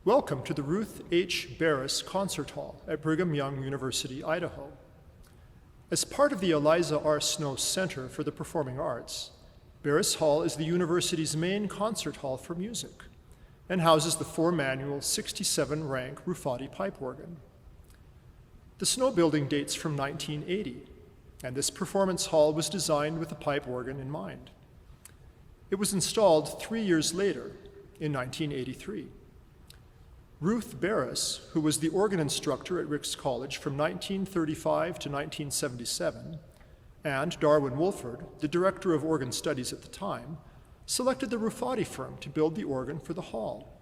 Welcome to the Ruth H. Barrus Concert Hall at Brigham Young University, Idaho. As part of the Eliza R. Snow Center for the Performing Arts, Barrus Hall is the university's main concert hall for music and houses the four-manual 67-rank Ruffatti Pipe Organ. The Snow Building dates from 1980, and this performance hall was designed with the pipe organ in mind. It was installed 3 years later, in 1983. Ruth Barrus, who was the organ instructor at Ricks College from 1935 to 1977, and Darwin Wolford, the director of organ studies at the time, selected the Ruffatti firm to build the organ for the hall.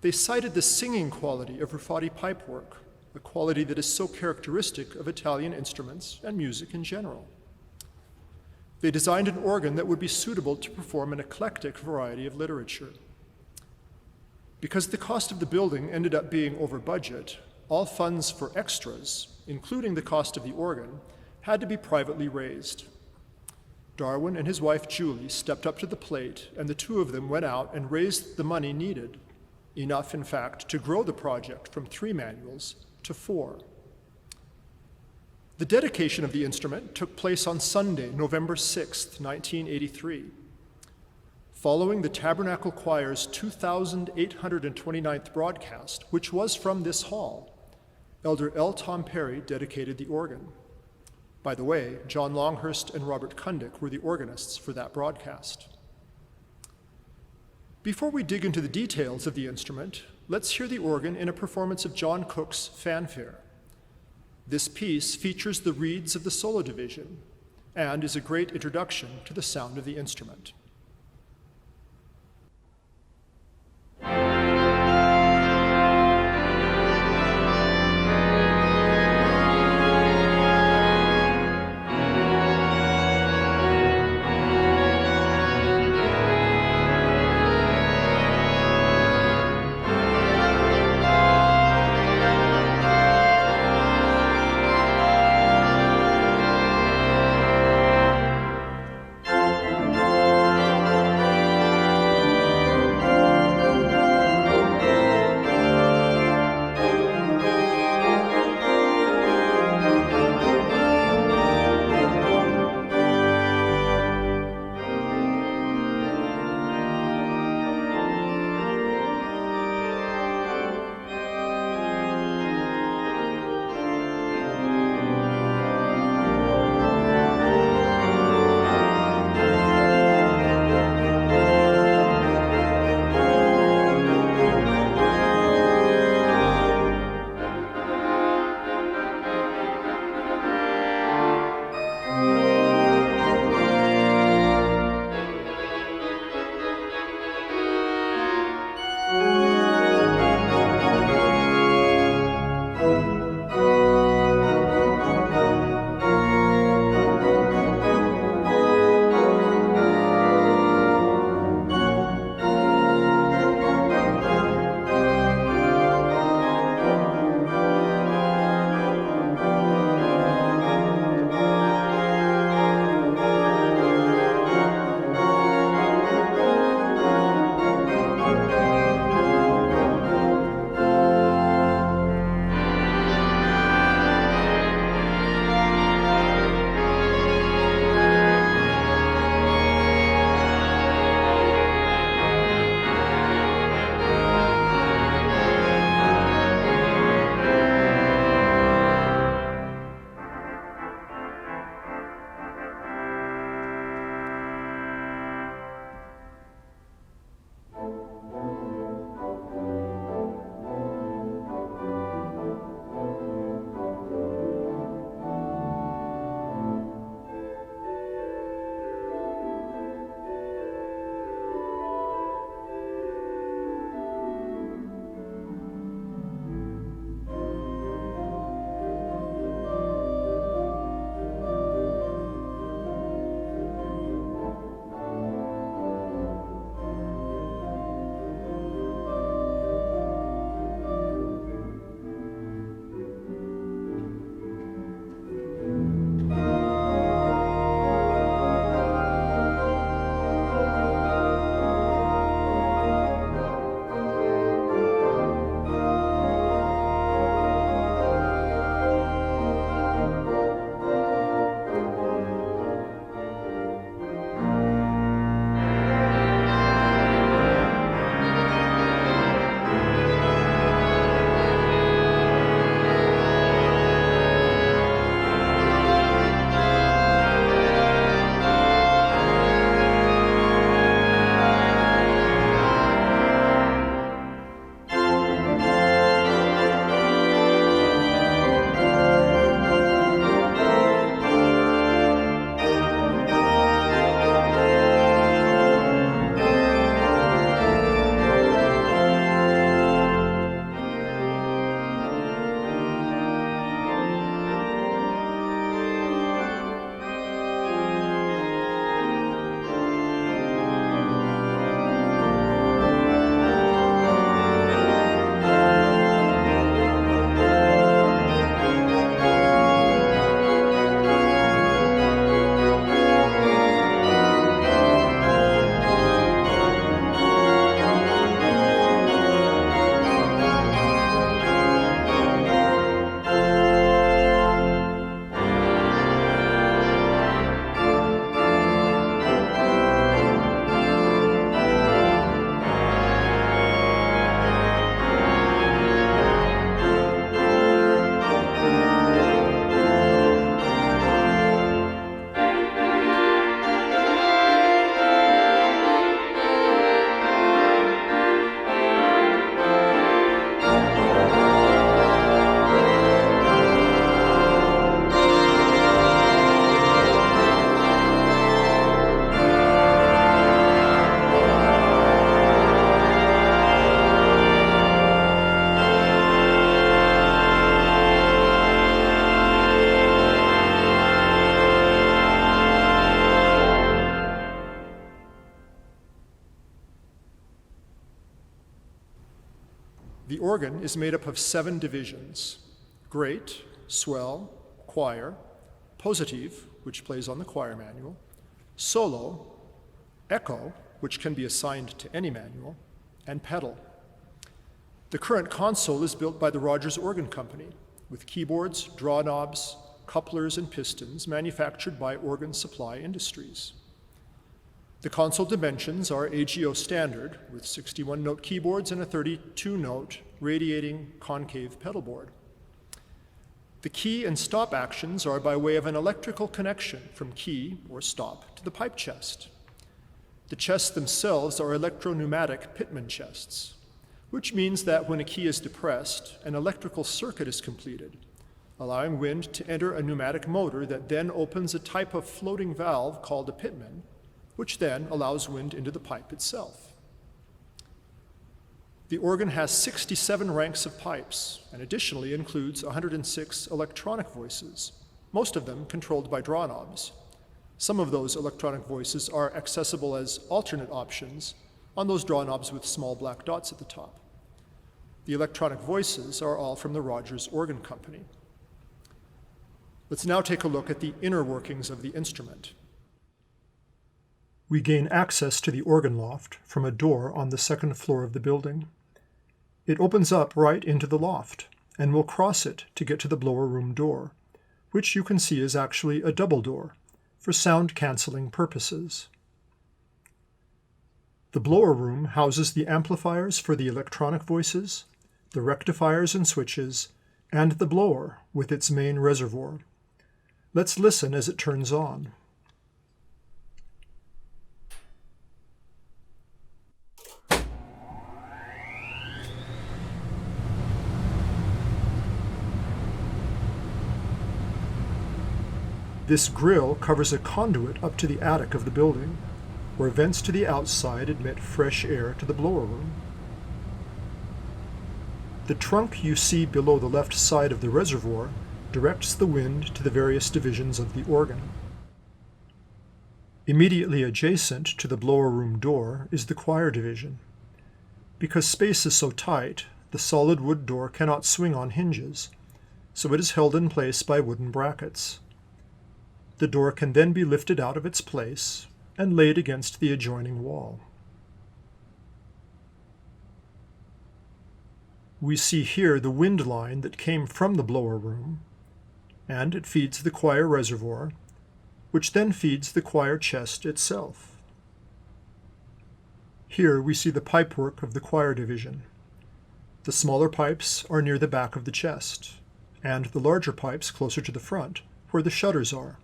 They cited the singing quality of Ruffatti pipework, a quality that is so characteristic of Italian instruments and music in general. They designed an organ that would be suitable to perform an eclectic variety of literature. Because the cost of the building ended up being over budget, all funds for extras, including the cost of the organ, had to be privately raised. Darwin and his wife Julie stepped up to the plate, and the two of them went out and raised the money needed, enough, in fact, to grow the project from 3 manuals to 4. The dedication of the instrument took place on Sunday, November 6, 1983. Following the Tabernacle Choir's 2,829th broadcast, which was from this hall, Elder L. Tom Perry dedicated the organ. By the way, John Longhurst and Robert Kundick were the organists for that broadcast. Before we dig into the details of the instrument, let's hear the organ in a performance of John Cook's Fanfare. This piece features the reeds of the solo division and is a great introduction to the sound of the instrument. organ is made up of 7 divisions: great, swell, choir, positive, which plays on the choir manual, solo, echo, which can be assigned to any manual, and pedal. The current console is built by the Rogers Organ Company, with keyboards, draw knobs, couplers, and pistons manufactured by Organ Supply Industries. The console dimensions are AGO standard, with 61-note keyboards and a 32-note radiating concave pedal board. The key and stop actions are by way of an electrical connection from key, or stop, to the pipe chest. The chests themselves are electro-pneumatic Pitman chests, which means that when a key is depressed, an electrical circuit is completed, allowing wind to enter a pneumatic motor that then opens a type of floating valve called a Pitman, which then allows wind into the pipe itself. The organ has 67 ranks of pipes and additionally includes 106 electronic voices, most of them controlled by draw knobs. Some of those electronic voices are accessible as alternate options on those draw knobs with small black dots at the top. The electronic voices are all from the Rogers Organ Company. Let's now take a look at the inner workings of the instrument. We gain access to the organ loft from a door on the 2nd floor of the building. It opens up right into the loft, and we'll cross it to get to the blower room door, which you can see is actually a double door for sound canceling purposes. The blower room houses the amplifiers for the electronic voices, the rectifiers and switches, and the blower with its main reservoir. Let's listen as it turns on. This grill covers a conduit up to the attic of the building, where vents to the outside admit fresh air to the blower room. The trunk you see below the left side of the reservoir directs the wind to the various divisions of the organ. Immediately adjacent to the blower room door is the choir division. Because space is so tight, the solid wood door cannot swing on hinges, so it is held in place by wooden brackets. The door can then be lifted out of its place and laid against the adjoining wall. We see here the wind line that came from the blower room, and it feeds the choir reservoir, which then feeds the choir chest itself. Here we see the pipework of the choir division. The smaller pipes are near the back of the chest, and the larger pipes closer to the front, where the shutters are.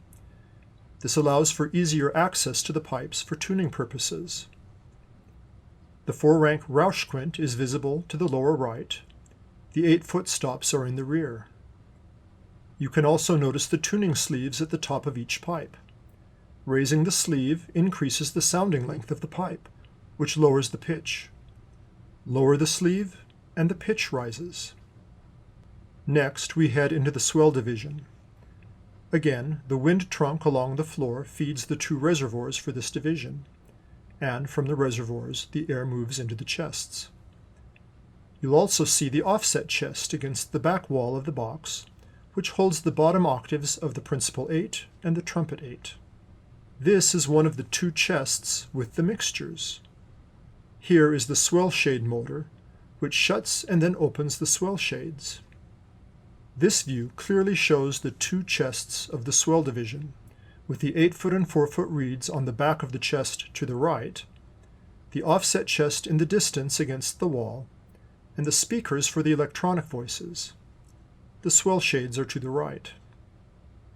This allows for easier access to the pipes for tuning purposes. The 4-rank Rauschquint is visible to the lower right. The 8-foot stops are in the rear. You can also notice the tuning sleeves at the top of each pipe. Raising the sleeve increases the sounding length of the pipe, which lowers the pitch. Lower the sleeve, and the pitch rises. Next, we head into the swell division. Again, the wind trunk along the floor feeds the 2 reservoirs for this division, and from the reservoirs the air moves into the chests. You'll also see the offset chest against the back wall of the box, which holds the bottom octaves of the principal 8 and the trumpet 8. This is one of the 2 chests with the mixtures. Here is the swell shade motor, which shuts and then opens the swell shades. This view clearly shows the 2 chests of the swell division, with the 8-foot and 4-foot reeds on the back of the chest to the right, the offset chest in the distance against the wall, and the speakers for the electronic voices. The swell shades are to the right.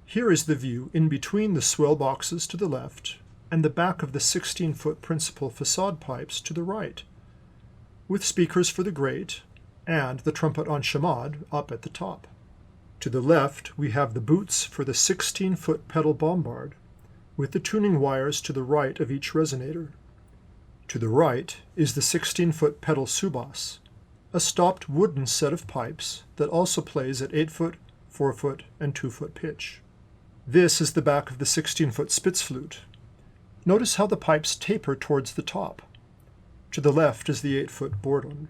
Here is the view in between the swell boxes to the left and the back of the 16-foot principal facade pipes to the right, with speakers for the grate and the trumpet en chamade up at the top. To the left, we have the boots for the 16-foot pedal bombard, with the tuning wires to the right of each resonator. To the right is the 16-foot pedal subas, a stopped wooden set of pipes that also plays at 8-foot, 4-foot, and 2-foot pitch. This is the back of the 16-foot Spitz flute. Notice how the pipes taper towards the top. To the left is the 8-foot Bordon.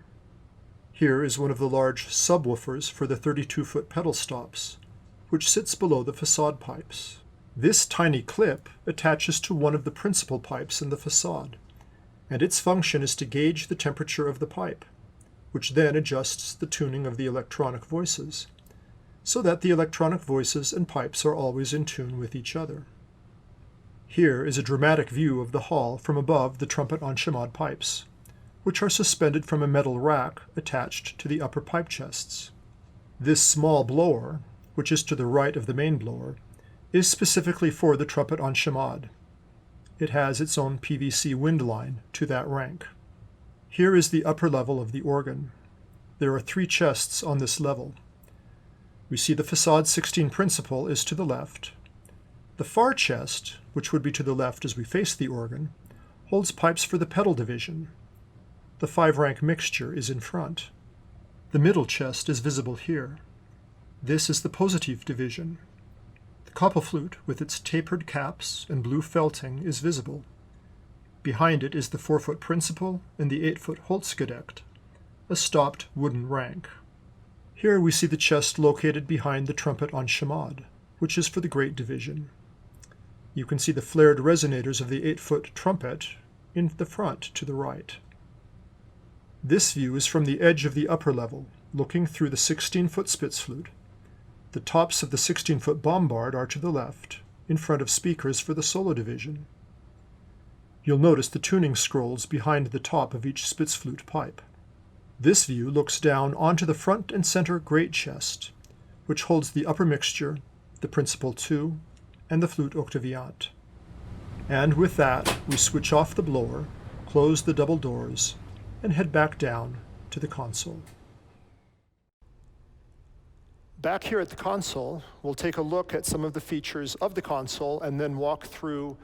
Here is one of the large subwoofers for the 32-foot pedal stops, which sits below the facade pipes. This tiny clip attaches to one of the principal pipes in the facade, and its function is to gauge the temperature of the pipe, which then adjusts the tuning of the electronic voices, so that the electronic voices and pipes are always in tune with each other. Here is a dramatic view of the hall from above the trumpet en chamade pipes, which are suspended from a metal rack attached to the upper pipe chests. This small blower, which is to the right of the main blower, is specifically for the trumpet en chamade. It has its own PVC wind line to that rank. Here is the upper level of the organ. There are 3 chests on this level. We see the facade 16 principal is to the left. The far chest, which would be to the left as we face the organ, holds pipes for the pedal division. The 5-rank mixture is in front. The middle chest is visible here. This is the positive division. The koppelflute with its tapered caps and blue felting is visible. Behind it is the 4-foot principal and the 8-foot Holzgedeckt, a stopped wooden rank. Here we see the chest located behind the trumpet en chamade, which is for the great division. You can see the flared resonators of the 8-foot trumpet in the front to the right. This view is from the edge of the upper level, looking through the 16-foot Spitzflute. The tops of the 16-foot bombard are to the left, in front of speakers for the solo division. You'll notice the tuning scrolls behind the top of each Spitzflute pipe. This view looks down onto the front and center great chest, which holds the upper mixture, the principal 2, and the flute octaviant. And with that, we switch off the blower, close the double doors, and head back down to the console. Back here at the console, we'll take a look at some of the features of the console and then walk through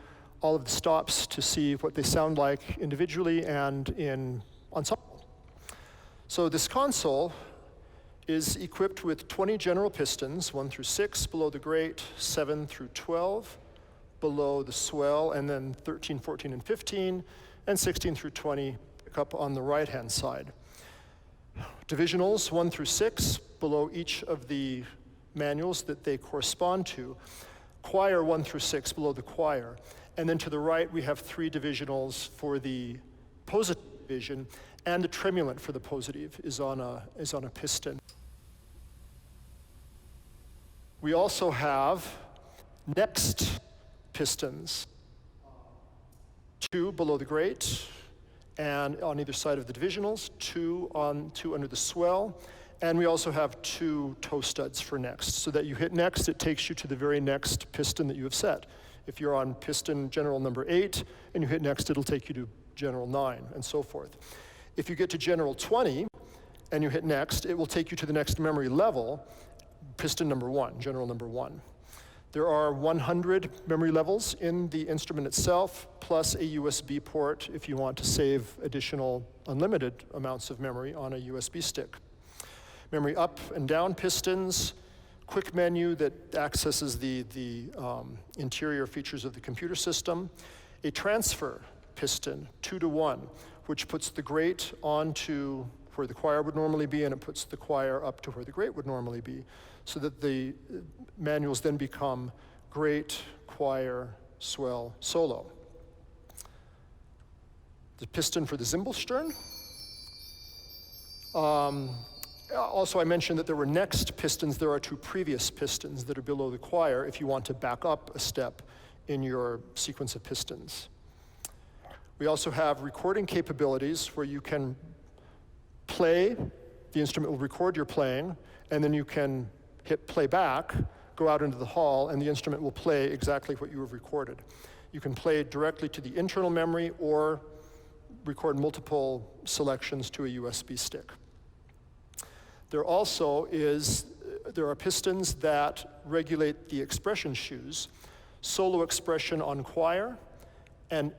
all of the stops to see what they sound like individually and in ensemble. So this console is equipped with 20 general pistons, 1 through 6 below the grate, 7 through 12 below the swell, and then 13, 14, and 15, and 16 through 20 up on the right-hand side. Divisionals 1 through 6 below each of the manuals that they correspond to. Choir 1 through 6 below the choir. And then to the right we have 3 divisionals for the positive division, and the tremulant for the positive is on a piston. We also have next pistons, 2 below the grate, and on either side of the divisionals, 2 under the swell, and we also have 2 toe studs for next, so that you hit next, it takes you to the very next piston that you have set. If you're on piston general number 8, and you hit next, it'll take you to general 9, and so forth. If you get to general 20, and you hit next, it will take you to the next memory level, piston number 1, general number 1. There are 100 memory levels in the instrument itself, plus a USB port if you want to save additional unlimited amounts of memory on a USB stick. Memory up and down pistons, quick menu that accesses the interior features of the computer system, a transfer piston, 2-to-1, which puts the grate onto where the choir would normally be, and it puts the choir up to where the grate would normally be, so that the manuals then become grate, choir, swell, solo. The piston for the Zimbelstern. Also, I mentioned that there were next pistons. There are 2 previous pistons that are below the choir if you want to back up a step in your sequence of pistons. We also have recording capabilities where you can play, the instrument will record your playing, and then you can hit play back, go out into the hall, and the instrument will play exactly what you have recorded. You can play directly to the internal memory or record multiple selections to a USB stick. There are pistons that regulate the expression shoes, solo expression on choir, and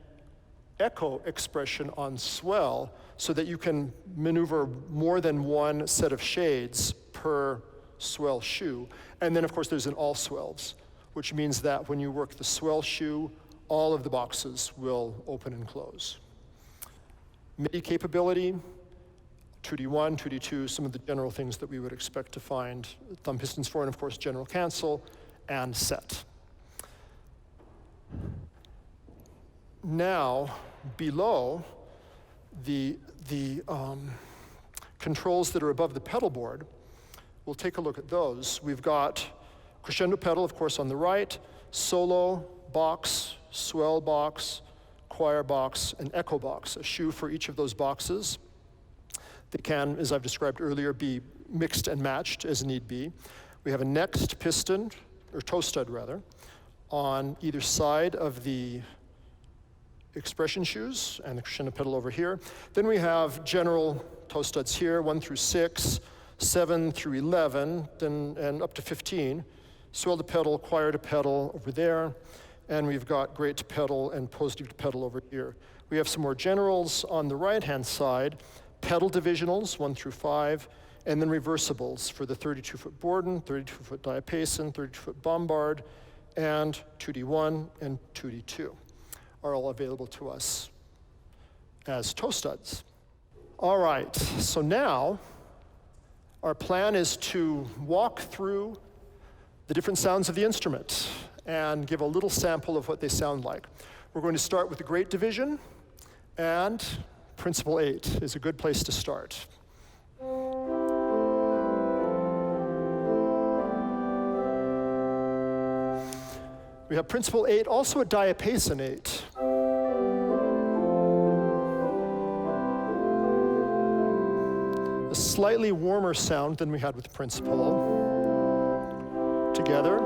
echo expression on swell, so that you can maneuver more than one set of shades per swell shoe. And then of course there's an all swells, which means that when you work the swell shoe, all of the boxes will open and close. MIDI capability, 2D1, 2D2, some of the general things that we would expect to find thumb pistons for, and of course general cancel and set. Now, below the controls that are above the pedal board, we'll take a look at those. We've got crescendo pedal, of course, on the right, solo box, swell box, choir box, and echo box, a shoe for each of those boxes. They can, as I've described earlier, be mixed and matched as need be. We have a next piston, or toe stud rather, on either side of the expression shoes and the crescendo pedal over here. Then we have general toe studs here, 1 through 6, 7 through 11, and up to 15. Swell to pedal, choir to pedal over there, and we've got great to pedal and positive to pedal over here. We have some more generals on the right-hand side, pedal divisionals, 1 through 5, and then reversibles for the 32-foot Borden, 32-foot diapason, 32-foot bombard, and 2D1 and 2D2 are all available to us as toe studs. All right, so now our plan is to walk through the different sounds of the instrument and give a little sample of what they sound like. We're going to start with the great division, and Principle 8 is a good place to start. We have Principle 8, also a diapason 8. A slightly warmer sound than we had with Principle. Together.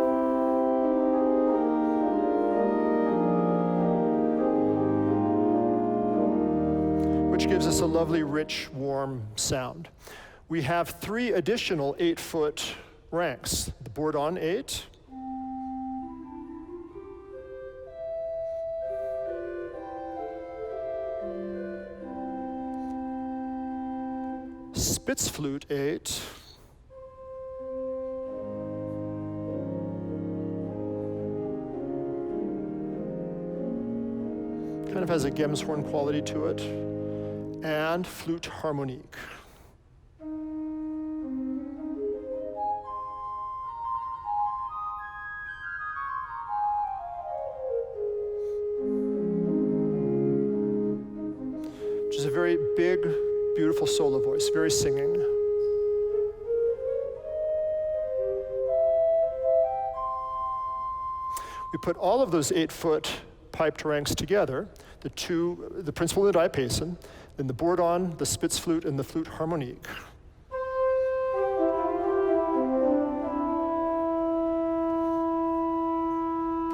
Which gives us a lovely, rich, warm sound. We have 3 additional 8-foot ranks. The board-on 8, Spitz flute 8, kind of has a Gemshorn quality to it, and flute harmonique. Which is a very big, beautiful solo voice, very singing. We put all of those 8-foot piped ranks together, the principal and the diapason, then the board-on, the Spitz flute, and the flute harmonique.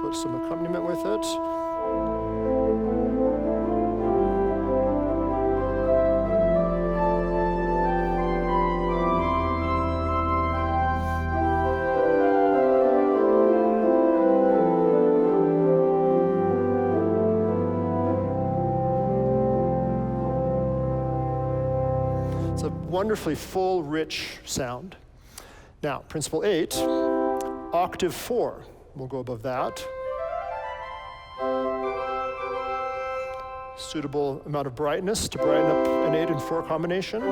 Put some accompaniment with it. Wonderfully full, rich sound. Now, Principle 8, octave 4. We'll go above that. Suitable amount of brightness to brighten up an 8 and 4 combination.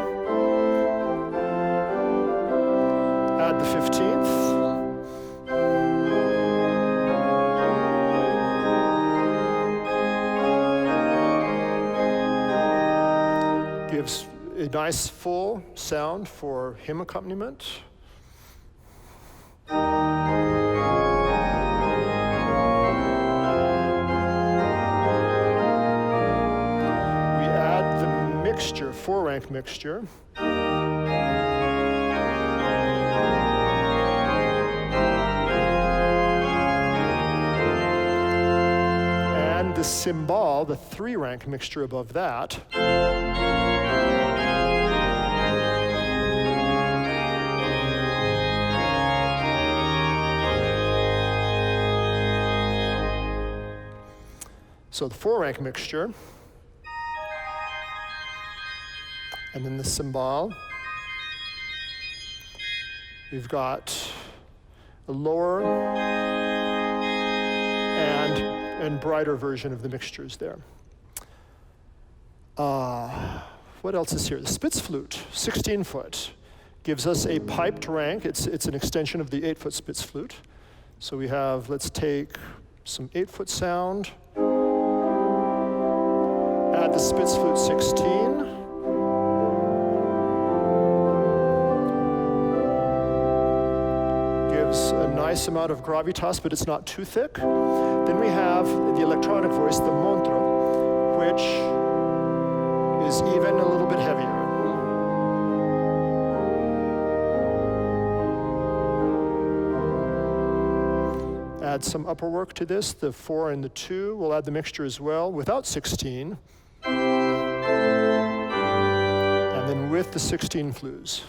Add the 15th. Gives a nice full sound for hymn accompaniment. We add the mixture, 4-rank mixture. And the cymbal, the 3-rank mixture above that. So the 4-rank mixture, and then the cymbal. We've got a lower and brighter version of the mixtures there. What else is here? The Spitz flute, 16 foot, gives us a piped rank. It's an extension of the 8-foot Spitz flute. So we have, let's take some 8-foot sound, add the Spitz flute 16. Gives a nice amount of gravitas, but it's not too thick. Then we have the electronic voice, the montre, which is even a little bit heavier. Add some upper work to this, the 4 and the 2. We'll add the mixture as well without 16. And then with the 16 flues.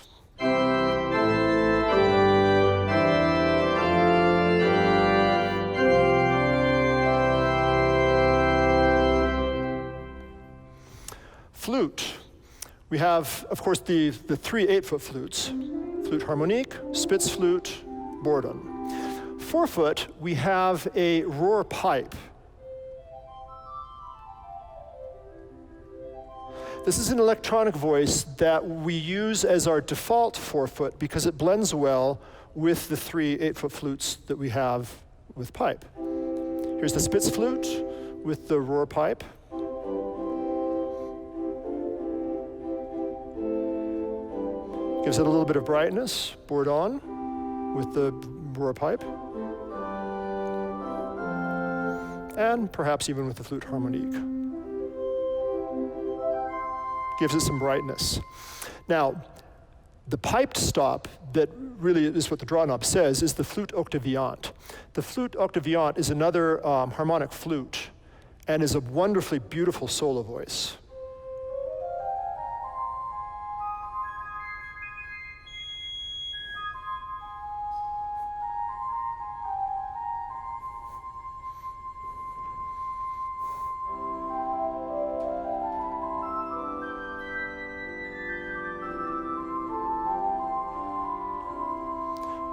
Flute. We have, of course, the 3 8-foot flutes. Flute harmonique, Spitz flute, Bourdon. 4-foot, we have a roar pipe. This is an electronic voice that we use as our default 4-foot because it blends well with the 3 8-foot flutes that we have with pipe. Here's the Spitz flute with the roar pipe. Gives it a little bit of brightness, Bourdon, with the roar pipe. And perhaps even with the flute harmonique. Gives it some brightness. Now, the piped stop that really is what the draw knob says is the flute octaviant. The flute octaviant is another harmonic flute and is a wonderfully beautiful solo voice.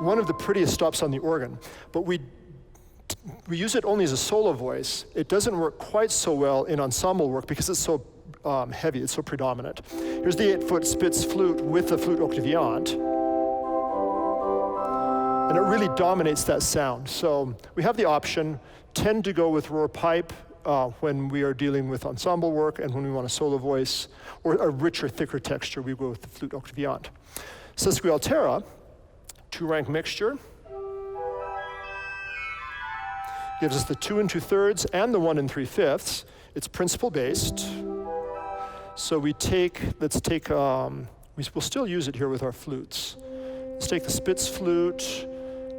One of the prettiest stops on the organ, but we use it only as a solo voice. It doesn't work quite so well in ensemble work because it's so heavy, it's so predominant. Here's the 8-foot Spitz flute with the flute octaviant. And it really dominates that sound. So we have the option, tend to go with roar pipe when we are dealing with ensemble work, and when we want a solo voice or a richer, thicker texture, we go with the flute octaviant. Sesquialtera, 2-rank mixture. Gives us the 2 2/3 and the 1 3/5. It's principle based. So let's take, we'll still use it here with our flutes. Let's take the Spitz flute,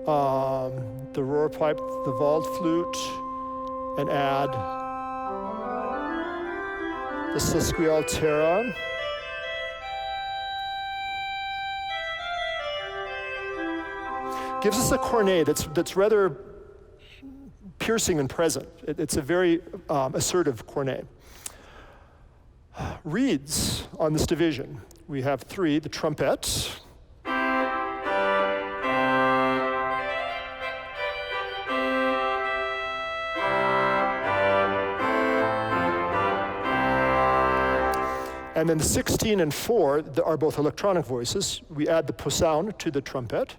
the roar pipe, the Wald flute, and add the Sesquialtera. Gives us a cornet that's rather piercing and present. It's a very assertive cornet. Reeds on this division. We have 3, the trumpet, and then the 16 and 4 are both electronic voices. We add the posaune to the trumpet.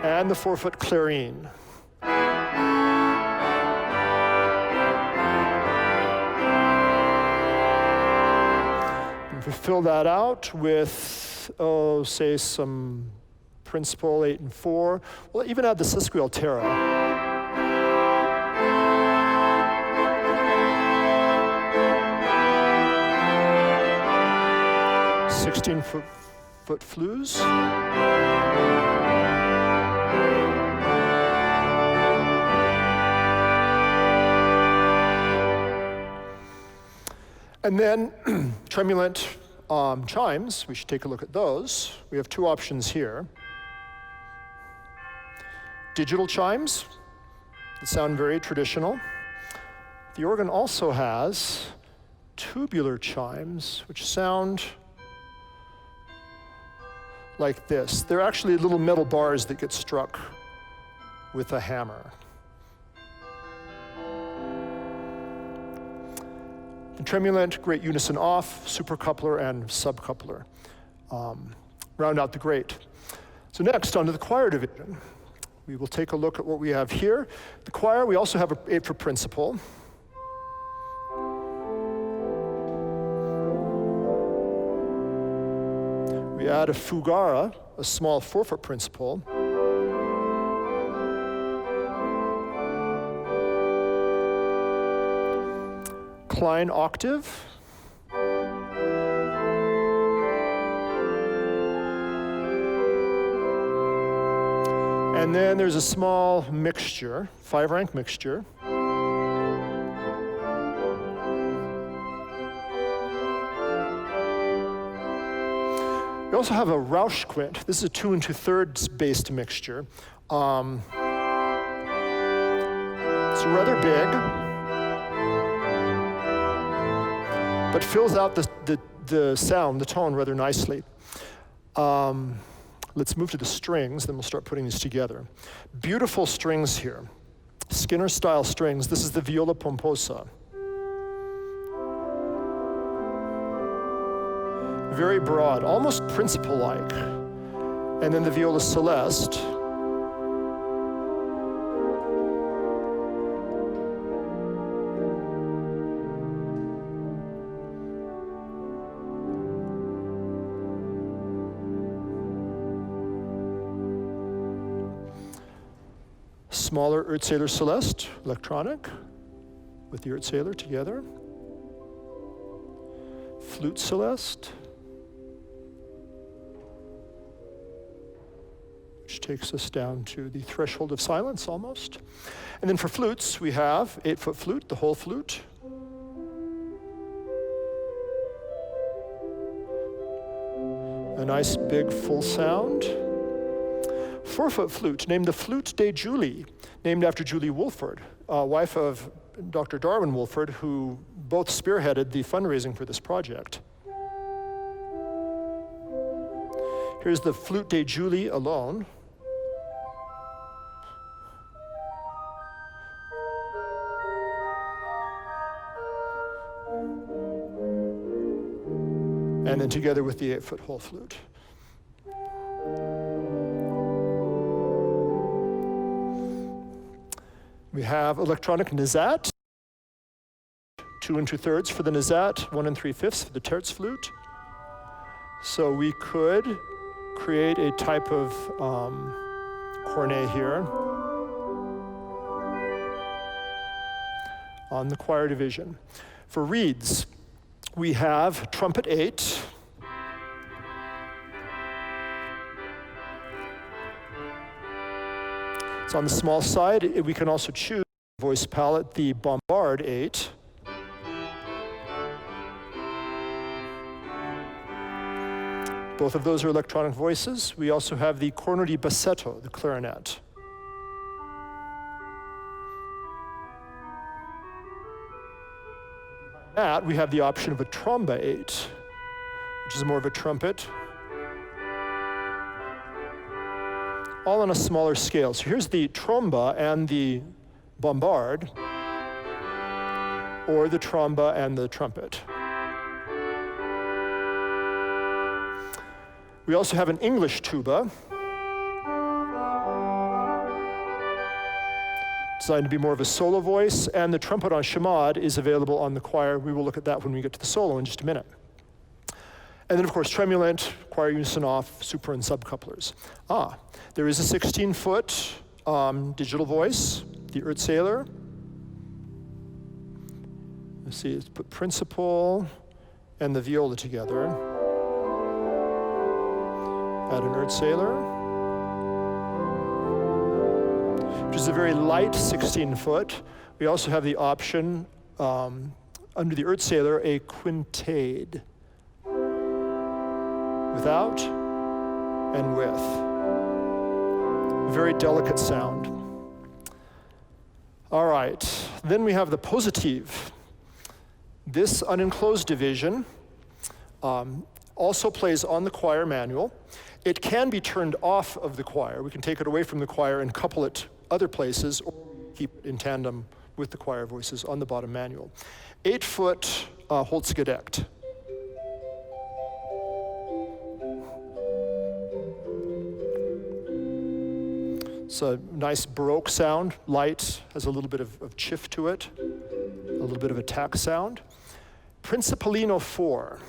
And the 4-foot clarine. And we fill that out with, say some principal 8 and 4. We'll even add the Sesquialtera. 16-foot flues. And then tremulant chimes, we should take a look at those. We have 2 options here. Digital chimes that sound very traditional. The organ also has tubular chimes, which sound like this. They're actually little metal bars that get struck with a hammer. And tremulant, great unison off, supercoupler, and subcoupler. Round out the great. So next, onto the choir division. We will take a look at what we have here. The choir, we also have an 8-foot principal. We add a fugara, a small 4-foot principal. Klein octave. And then there's a small mixture, 5-rank mixture. We also have a Rauschquint. This is a 2 2/3 based mixture. It's rather big, but fills out the sound, the tone rather nicely. Let's move to the strings, then we'll start putting these together. Beautiful strings here. Skinner-style strings. This is the viola pomposa. Very broad, almost principal-like. And then the viola celeste. Smaller Erzähler Celeste, electronic, with the Erzähler together. Flute Celeste, which takes us down to the threshold of silence almost. And then for flutes, we have 8-foot flute, the whole flute. A nice big full sound. 4-foot flute, named the Flute de Julie, named after Julie Wolford, wife of Dr. Darwin Wolford, who both spearheaded the fundraising for this project. Here's the Flute de Julie alone. And then together with the 8-foot whole flute. We have electronic Nizat, 2 2/3 for the Nizat, 1 3/5 for the terz flute. So we could create a type of cornet here on the choir division. For reeds, we have trumpet 8, it's on the small side. We can also choose voice palette, the bombard 8. Both of those are electronic voices. We also have the corno di bassetto, the clarinet. That we have the option of a tromba 8, which is more of a trumpet. All on a smaller scale. So here's the tromba and the bombard, or the tromba and the trumpet. We also have an English tuba, designed to be more of a solo voice, and the trumpet en chamade is available on the choir. We will look at that when we get to the solo in just a minute. And then, of course, tremulant, choir unison off, super and subcouplers. There is a 16-foot digital voice, the Erzähler. Let's see, let's put principal and the viola together. Add an Erzähler, which is a very light 16-foot. We also have the option, under the Erzähler, a quintade. Without and with. Very delicate sound. All right, then we have the positive. This unenclosed division also plays on the choir manual. It can be turned off of the choir. We can take it away from the choir and couple it other places, or keep it in tandem with the choir voices on the bottom manual. 8-foot Holzgedeckt. It's a nice Baroque sound, light, has a little bit of chiff to it, a little bit of attack sound. Principalino 4.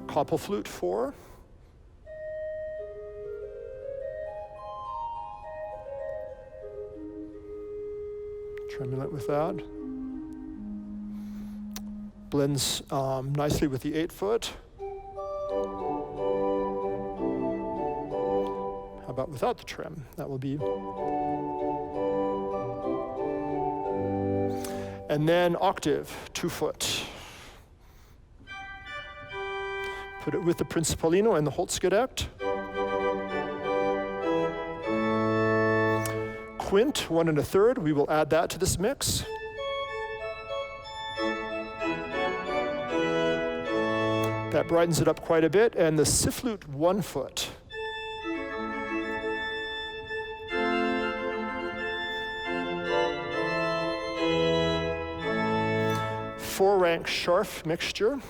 Koppelflute 4. Tremulant with that. Blends nicely with the 8-foot. How about without the trem? That will be. And then octave, 2-foot. Put it with the Principalino and the Holzgedeckt. Quint, 1 1/3, we will add that to this mix. That brightens it up quite a bit, and the Sifflute 1-foot. Four-rank Scharf mixture.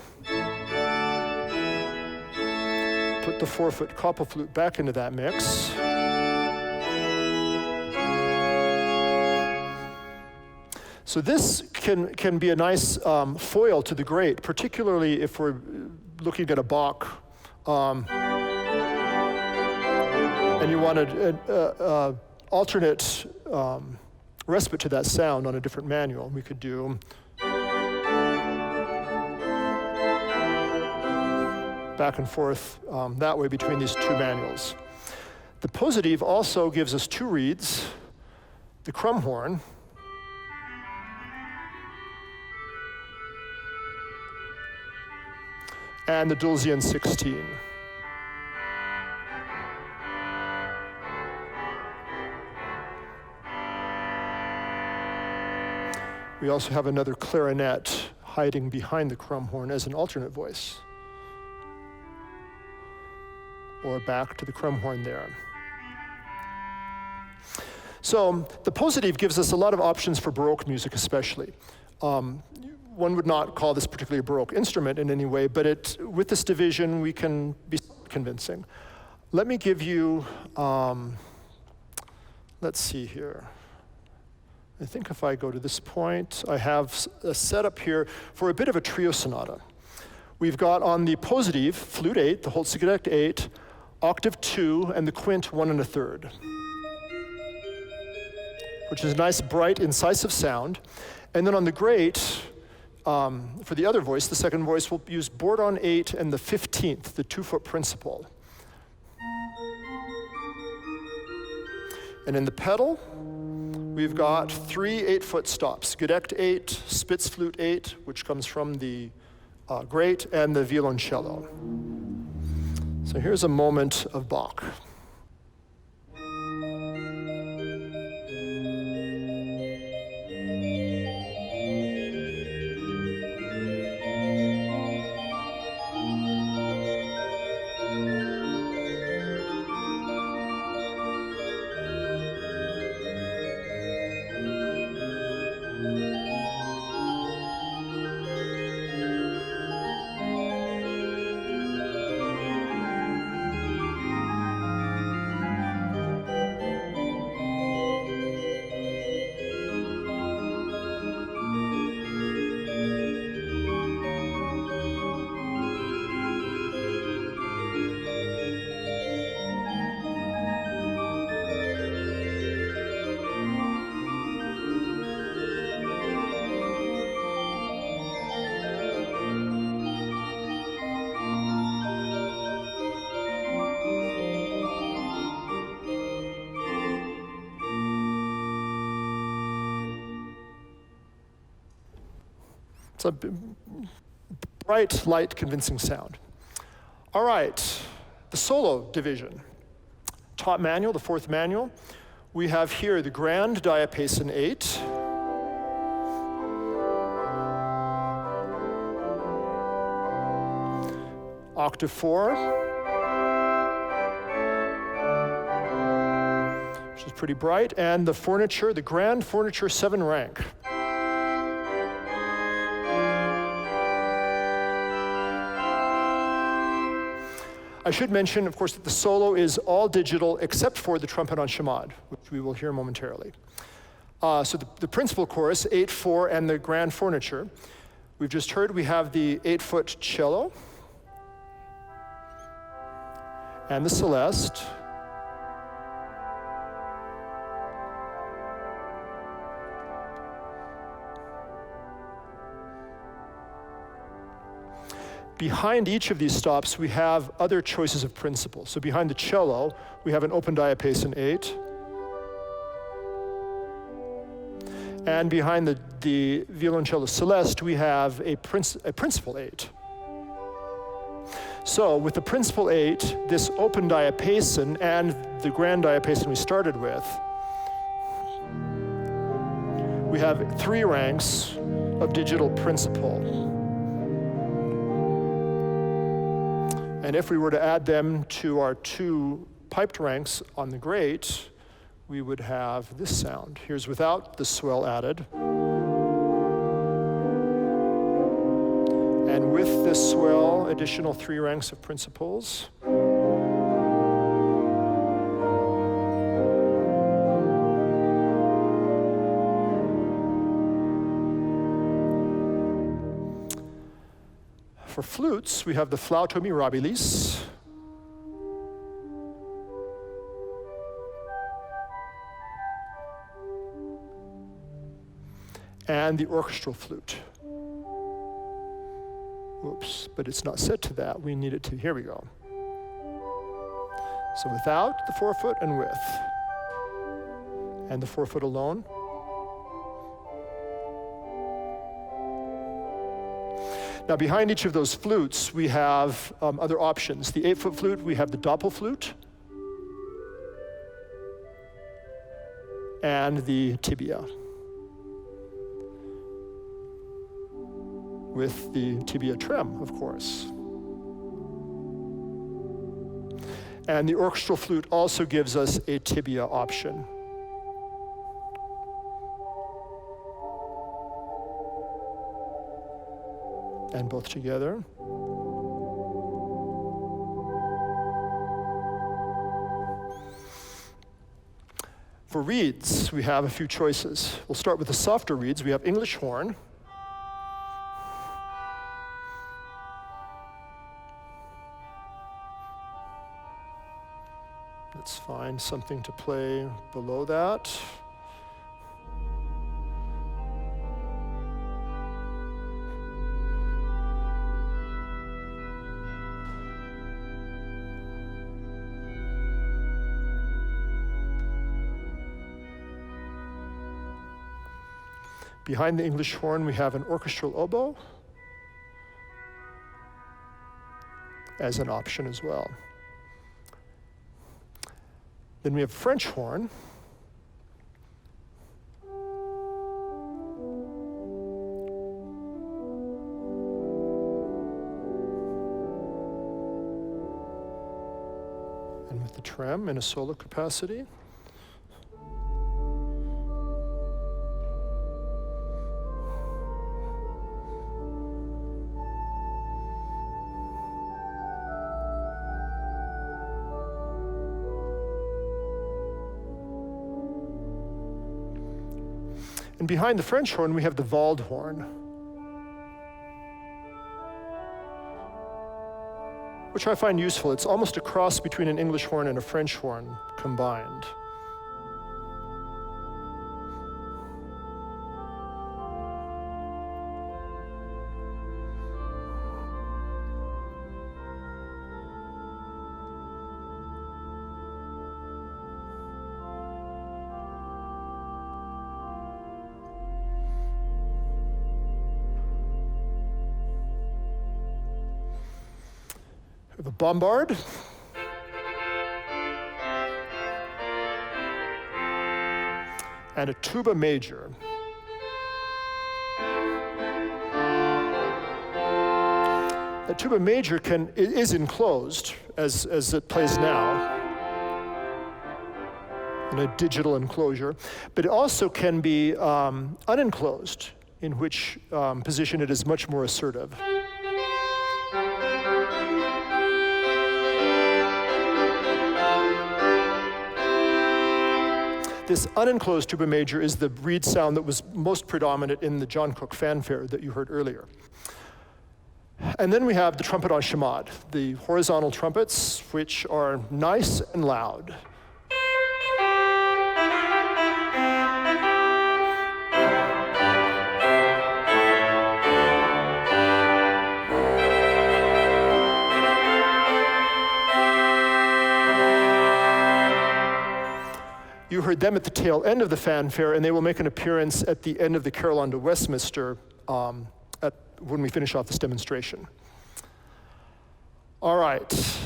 Put the 4-foot Koppelflute back into that mix. So this can be a nice foil to the grate, particularly if we're looking at a Bach and you wanted an alternate respite to that sound on a different manual. We could do back and forth that way between these two manuals. The Positive also gives us 2 reeds, the Krummhorn, and the Dulcian 16. We also have another clarinet hiding behind the Krummhorn as an alternate voice, or back to the Krummhorn there. So the Positive gives us a lot of options for Baroque music especially. One would not call this particularly a Baroque instrument in any way, but with this division, we can be convincing. Let me give you, let's see here. I think if I go to this point, I have a setup here for a bit of a trio sonata. We've got on the Positive, flute 8, the Holzgedeckt 8, octave 2, and the quint 1 1/3, which is a nice, bright, incisive sound. And then on the grate, for the other voice, the second voice, we'll use Bourdon 8 and the 15th, the 2-foot principal. And in the pedal, we've got 3 8-foot stops, Gedeckt 8, Spitzflute 8, which comes from the grate, and the violoncello. So here's a moment of Bach. It's a bright, light, convincing sound. All right, the solo division. Top manual, the 4th manual. We have here the grand diapason 8. Octave 4. Which is pretty bright, and the furniture, the grand furniture 7 rank. I should mention, of course, that the solo is all digital except for the trumpet on Chamade, which we will hear momentarily. So the principal chorus, 8/4, and the grand furniture. We've just heard we have the 8-foot cello and the celeste. Behind each of these stops, we have other choices of principal. So behind the cello, we have an open diapason 8. And behind the violoncello celeste, we have a principal 8. So with the principal 8, this open diapason and the grand diapason we started with, we have 3 ranks of digital principal. And if we were to add them to our 2 piped ranks on the grate, we would have this sound. Here's without the swell added. And with this swell, additional 3 ranks of principals. For flutes, we have the flauto mirabilis, and the orchestral flute. Oops, but it's not set to that. We need it to, here we go. So without the 4-foot and with, and the 4-foot alone. Now behind each of those flutes, we have other options. The 8-foot flute, we have the doppelflute, and the tibia, with the tibia trem, of course. And the orchestral flute also gives us a tibia option. And both together. For reeds, we have a few choices. We'll start with the softer reeds. We have English horn. Let's find something to play below that. Behind the English horn, we have an orchestral oboe as an option as well. Then we have French horn. And with the trem in a solo capacity. And behind the French horn, we have the Wald horn, which I find useful. It's almost a cross between an English horn and a French horn combined. The bombard, and a tuba major. The tuba major is enclosed as it plays now, in a digital enclosure, but it also can be unenclosed, in which position it is much more assertive. This unenclosed tuba major is the reed sound that was most predominant in the John Cook fanfare that you heard earlier. And then we have the trumpet en chamade, the horizontal trumpets, which are nice and loud. You heard them at the tail end of the fanfare, and they will make an appearance at the end of the Carillon to Westminster when we finish off this demonstration. All right.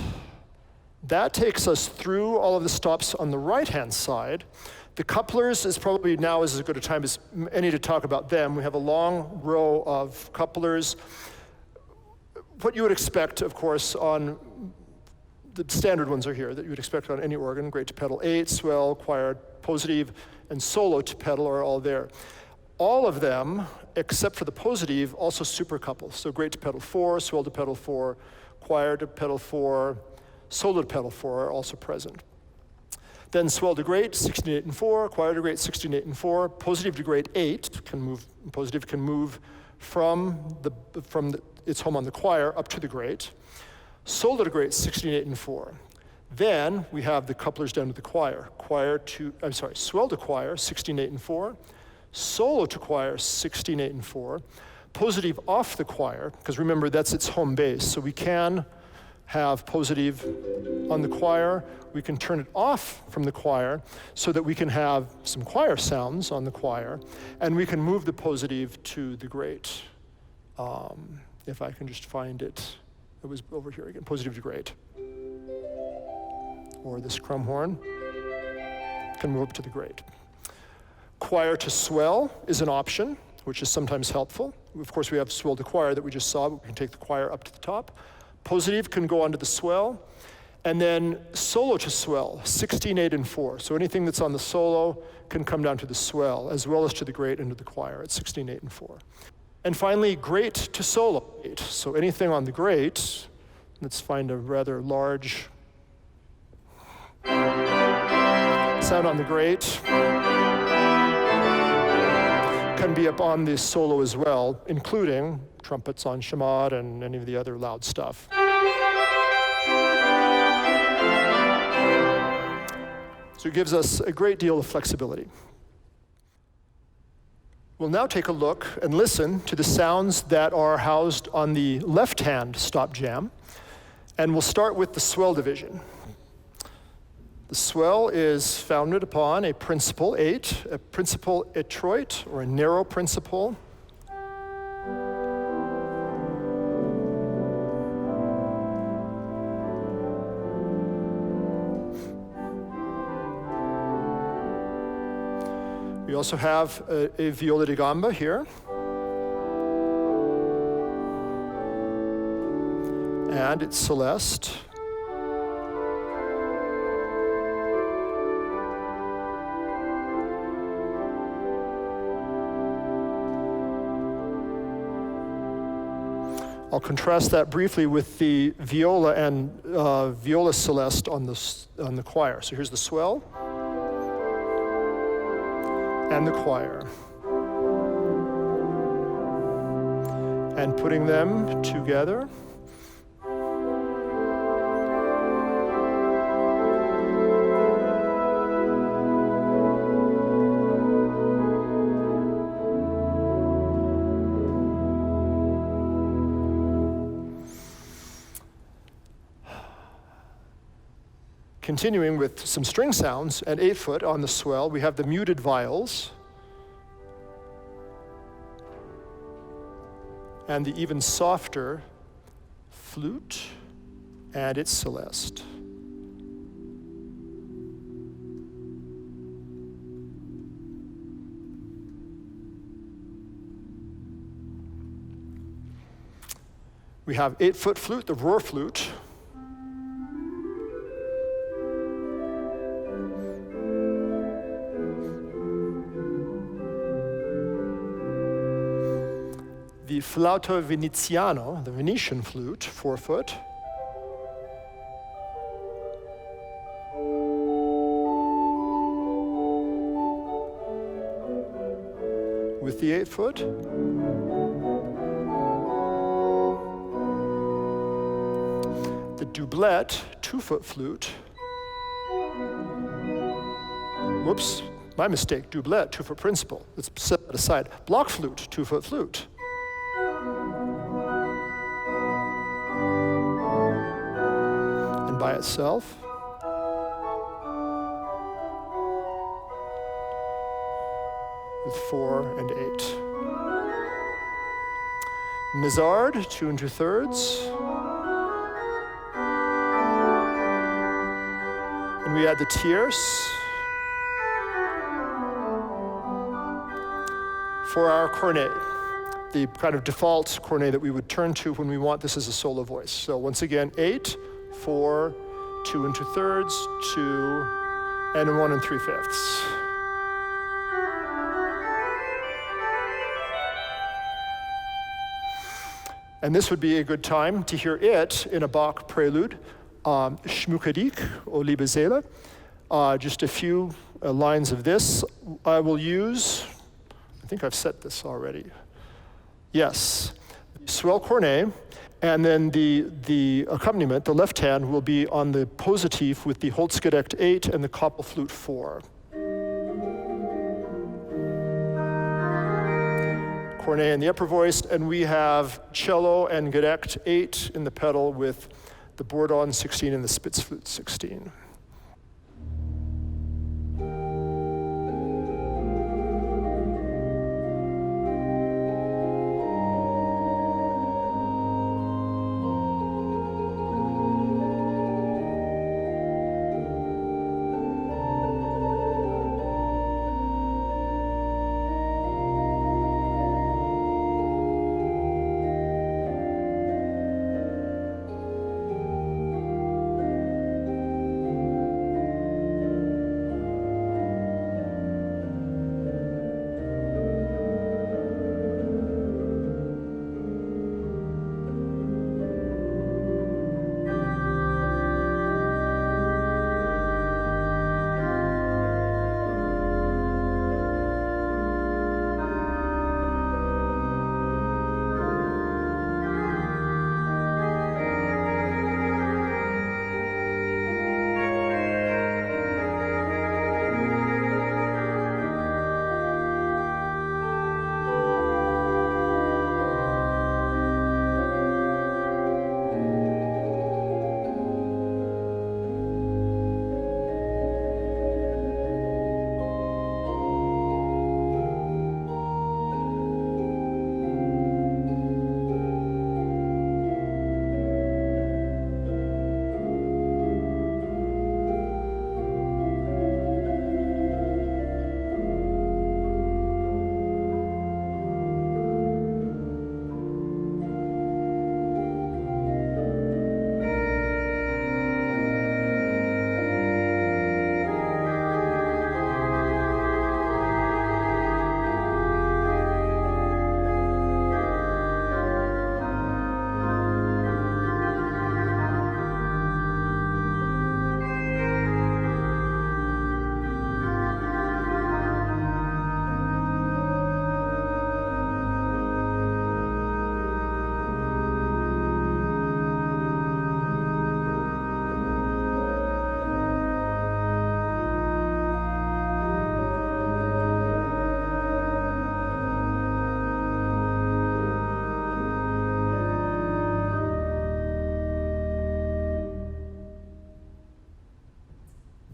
That takes us through all of the stops on the right-hand side. The couplers is probably now as good a time as any to talk about them. We have a long row of couplers. What you would expect, of course, on the standard ones are here that you would expect on any organ. Great to pedal 8, swell, choir, positive, and solo to pedal are all there. All of them, except for the positive, also supercouple. So great to pedal 4, swell to pedal 4, choir to pedal 4, solo to pedal 4 are also present. Then swell to great, 16, 8, and 4, choir to great, 16, 8, and 4, positive to great 8 can move. Positive can move from its home on the choir up to the great. Solo to great, 16, 8, and 4. Then we have the couplers down to the choir. Swell to choir, 16, 8, and 4. Solo to choir, 16, 8, and 4. Positive off the choir, because remember, that's its home base. So we can have positive on the choir. We can turn it off from the choir so that we can have some choir sounds on the choir. And we can move the positive to the great. If I can just find it. It was over here again, positive to great. Or this crumb horn can move up to the great. Choir to swell is an option, which is sometimes helpful. Of course, we have swell to choir that we just saw, but we can take the choir up to the top. Positive can go onto the swell. And then solo to swell, 16, 8, and 4. So anything that's on the solo can come down to the swell, as well as to the great and to the choir at 16, 8, and 4. And finally, great to solo 8. So anything on the great, let's find a rather large sound on the great, can be up on the solo as well, including trumpets on chamade and any of the other loud stuff. So it gives us a great deal of flexibility. We'll now take a look and listen to the sounds that are housed on the left-hand stop jam, and we'll start with the swell division. The swell is founded upon a principal 8, a principal étroit, or a narrow principal. We also have a viola da gamba here. And it's celeste. I'll contrast that briefly with the viola and viola celeste on the choir. So here's the swell and the choir. And putting them together. Continuing with some string sounds at 8 foot on the swell, we have the muted viols and the even softer flute and its celeste. We have 8 foot flute, the roar flute. flauto veneziano, the Venetian flute, 4 foot. With the 8 foot. The doublette, 2 foot flute. Whoops, my mistake, doublette, 2 foot principal. Let's set that aside. Block flute, 2 foot flute. And by itself. With 4 and 8. Mazzard, 2 2/3. And we add the tierce for our cornet, the kind of default cornet that we would turn to when we want this as a solo voice. So once again, 8, 4, 2 2/3, 2, and 1 3/5. And this would be a good time to hear it in a Bach prelude, Schmuckerik, O liebe Seele. Just a few lines of this. I will use, I think I've set this already. Yes, swell cornet, and then the accompaniment, the left hand, will be on the positive with the Holzgedeckt 8 and the Koppel flute 4. Cornet in the upper voice, and we have cello and gedeckt 8 in the pedal with the Bourdon 16 and the Spitz flute 16.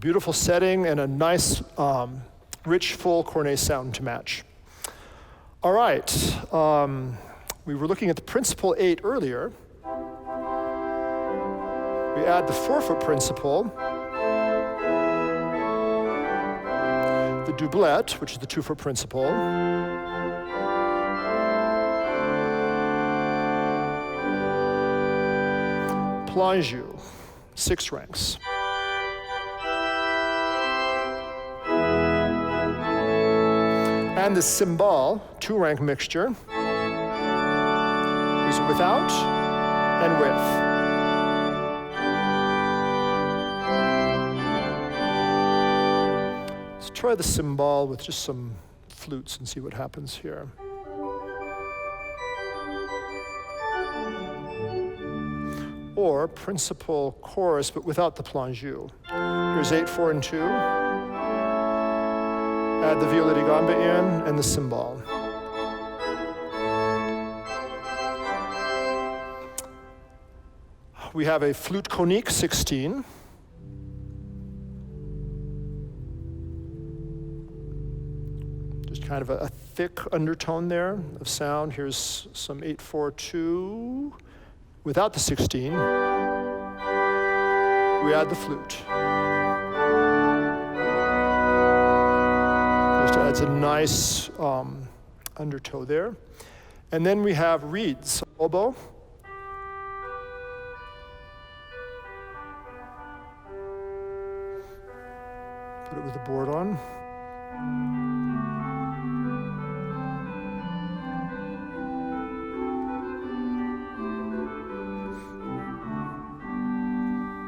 Beautiful setting and a nice, rich, full cornet sound to match. All right, we were looking at the principal 8 earlier. We add the 4-foot principal, the doublette, which is the 2-foot principal, plangeux, 6 ranks. And the cymbal, 2-rank mixture. use it without and with. Let's try the cymbal with just some flutes and see what happens here. Or principal chorus, but without the plangeu. Here's 8, 4, and 2. Add the viola di gamba in and the cymbal. We have a flute conique 16. Just kind of a thick undertone there of sound. Here's some 8, 4, 2. Without the 16, we add the flute. Just adds a nice undertow there. And then we have reeds, oboe. Put it with the board on.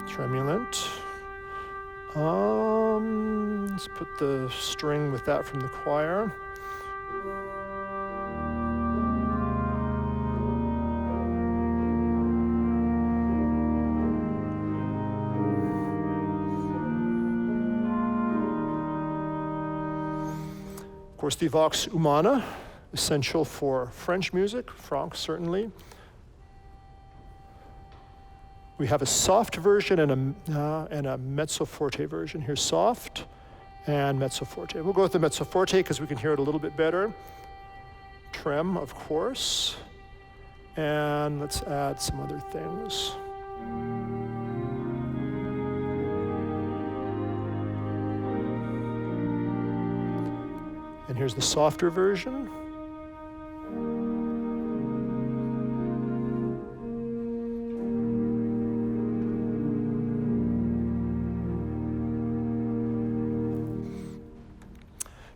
Tremulant. Let's put the string with that from the choir. Of course, the vox humana, essential for French music, Franck certainly. We have a soft version and a mezzo forte version. Here's soft and mezzo forte. We'll go with the mezzo forte because we can hear it a little bit better. Trem, of course. And let's add some other things. And here's the softer version.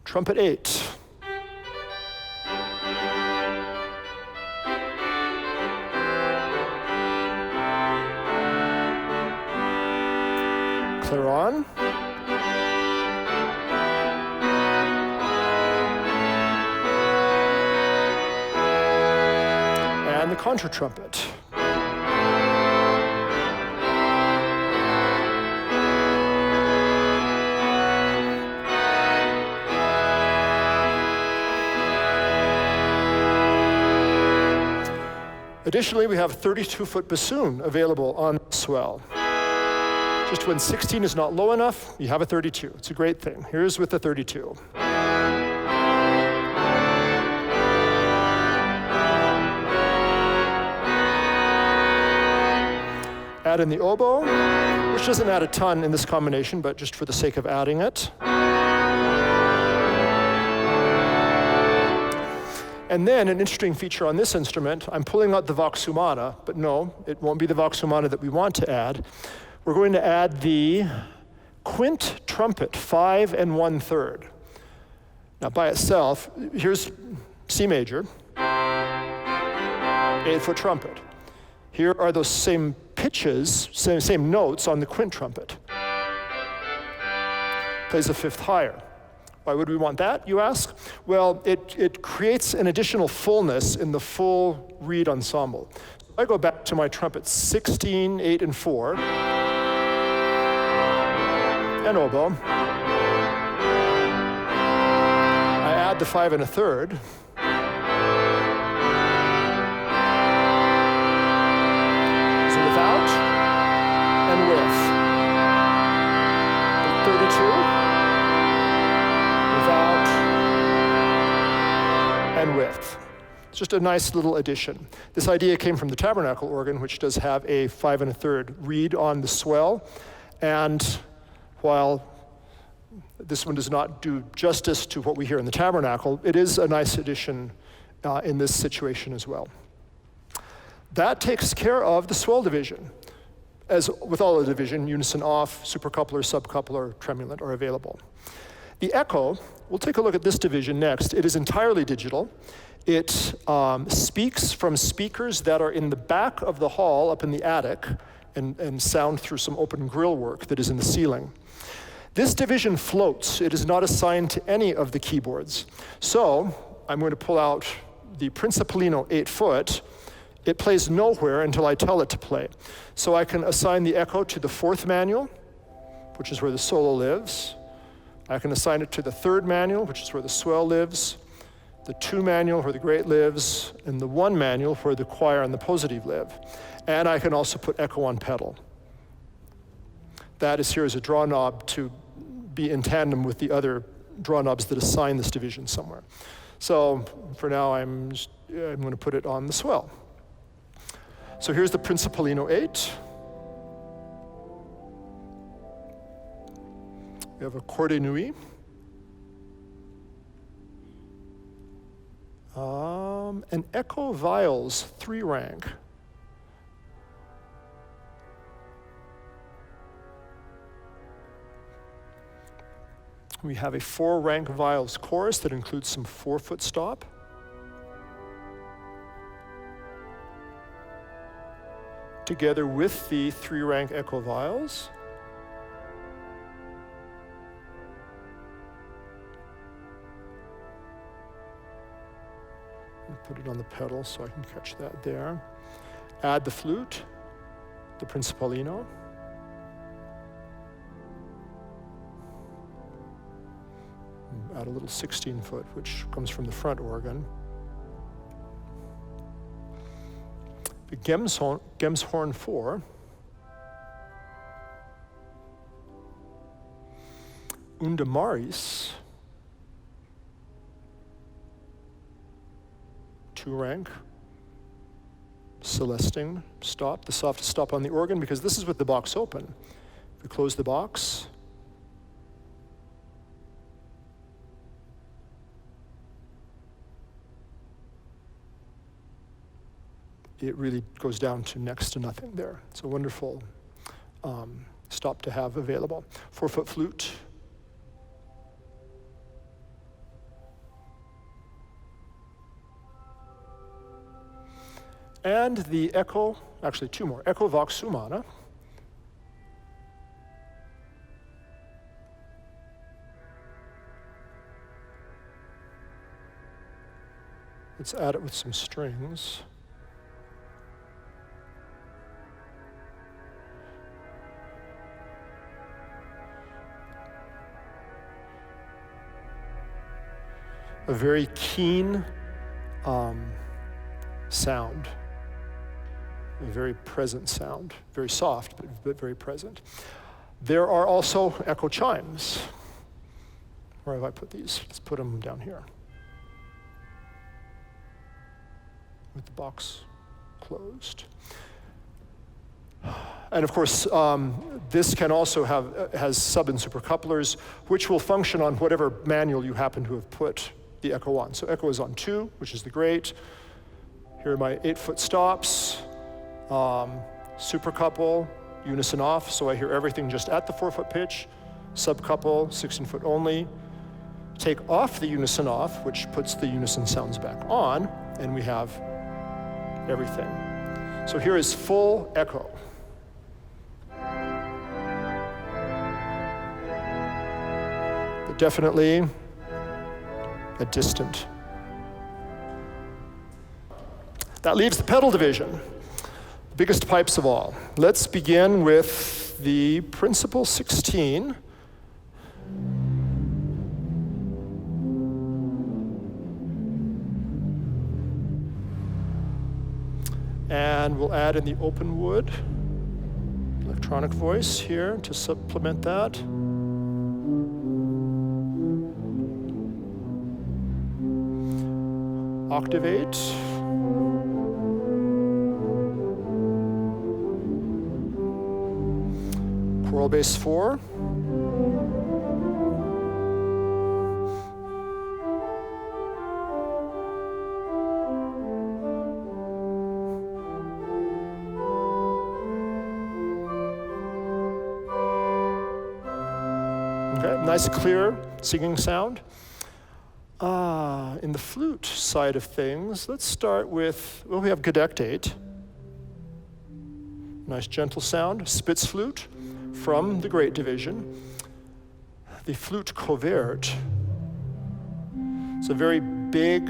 Trumpet 8. Clairon. And the contra trumpet. Additionally, we have a 32-foot bassoon available on the swell. Just when 16 is not low enough, you have a 32. It's a great thing. Here's with the 32. Add in the oboe, which doesn't add a ton in this combination, but just for the sake of adding it. And then an interesting feature on this instrument, I'm pulling out the vox humana, but no, it won't be the vox humana that we want to add. We're going to add the quint trumpet, 5 1/3. Now by itself, here's C major, 8-foot trumpet. Here are those same pitches, same notes on the quint trumpet. Plays a 5th higher. Why would we want that, you ask? Well, it creates an additional fullness in the full reed ensemble. So I go back to my trumpet 16, 8, and 4, and oboe. I add the 5 1/3. So without and with. The 32. Without and with. It's just a nice little addition. This idea came from the tabernacle organ, which does have a 5 1/3 reed on the swell. And while this one does not do justice to what we hear in the tabernacle, it is a nice addition in this situation as well. That takes care of the swell division. As with all the division, unison off, supercoupler, subcoupler, tremulant are available. The echo, we'll take a look at this division next. It is entirely digital. It speaks from speakers that are in the back of the hall up in the attic and sound through some open grill work that is in the ceiling. This division floats. It is not assigned to any of the keyboards. So I'm going to pull out the Principalino 8-foot. It plays nowhere until I tell it to play. So I can assign the echo to the 4th manual, which is where the solo lives. I can assign it to the 3rd manual, which is where the swell lives, the 2 manual where the great lives, and the 1 manual where the choir and the positive live. And I can also put echo on pedal. That is here as a draw knob to be in tandem with the other draw knobs that assign this division somewhere. So for now, I'm going to put it on the swell. So here's the Principalino 8. We have a corde nui. An echo viols 3 rank. We have a 4 rank viols chorus that includes some 4-foot stop. Together with the 3 rank echo viols. Put it on the pedal so I can catch that there. Add the flute, the Principalino. Add a little 16-foot, which comes from the front organ. The Gemshorn 4. Undamaris. 2 rank. Celestine stop, the softest stop on the organ, because this is with the box open. If we close the box, it really goes down to next to nothing there. It's a wonderful stop to have available. 4-foot flute. And the echo, actually 2 more, echo vox humana. Let's add it with some strings. A very keen sound. A very present sound, very soft, but very present. There are also echo chimes. Where have I put these? Let's put them down here. With the box closed. And of course, this can also has sub and super couplers, which will function on whatever manual you happen to have put the echo on. So echo is on 2, which is the great. Here are my 8-foot stops. Super couple, unison off, so I hear everything just at the 4-foot pitch. Sub couple, 16-foot only. Take off the unison off, which puts the unison sounds back on, and we have everything. So here is full echo. But definitely a distant. That leaves the pedal division. Biggest pipes of all. Let's begin with the Principal 16. And we'll add in the open wood electronic voice here to supplement that. Octave 8. Choral bass 4. Okay, nice clear singing sound. In the flute side of things, let's start with, well, we have gedectate. Nice gentle sound. Spitz flute from the Great Division. The flute covert. It's a very big,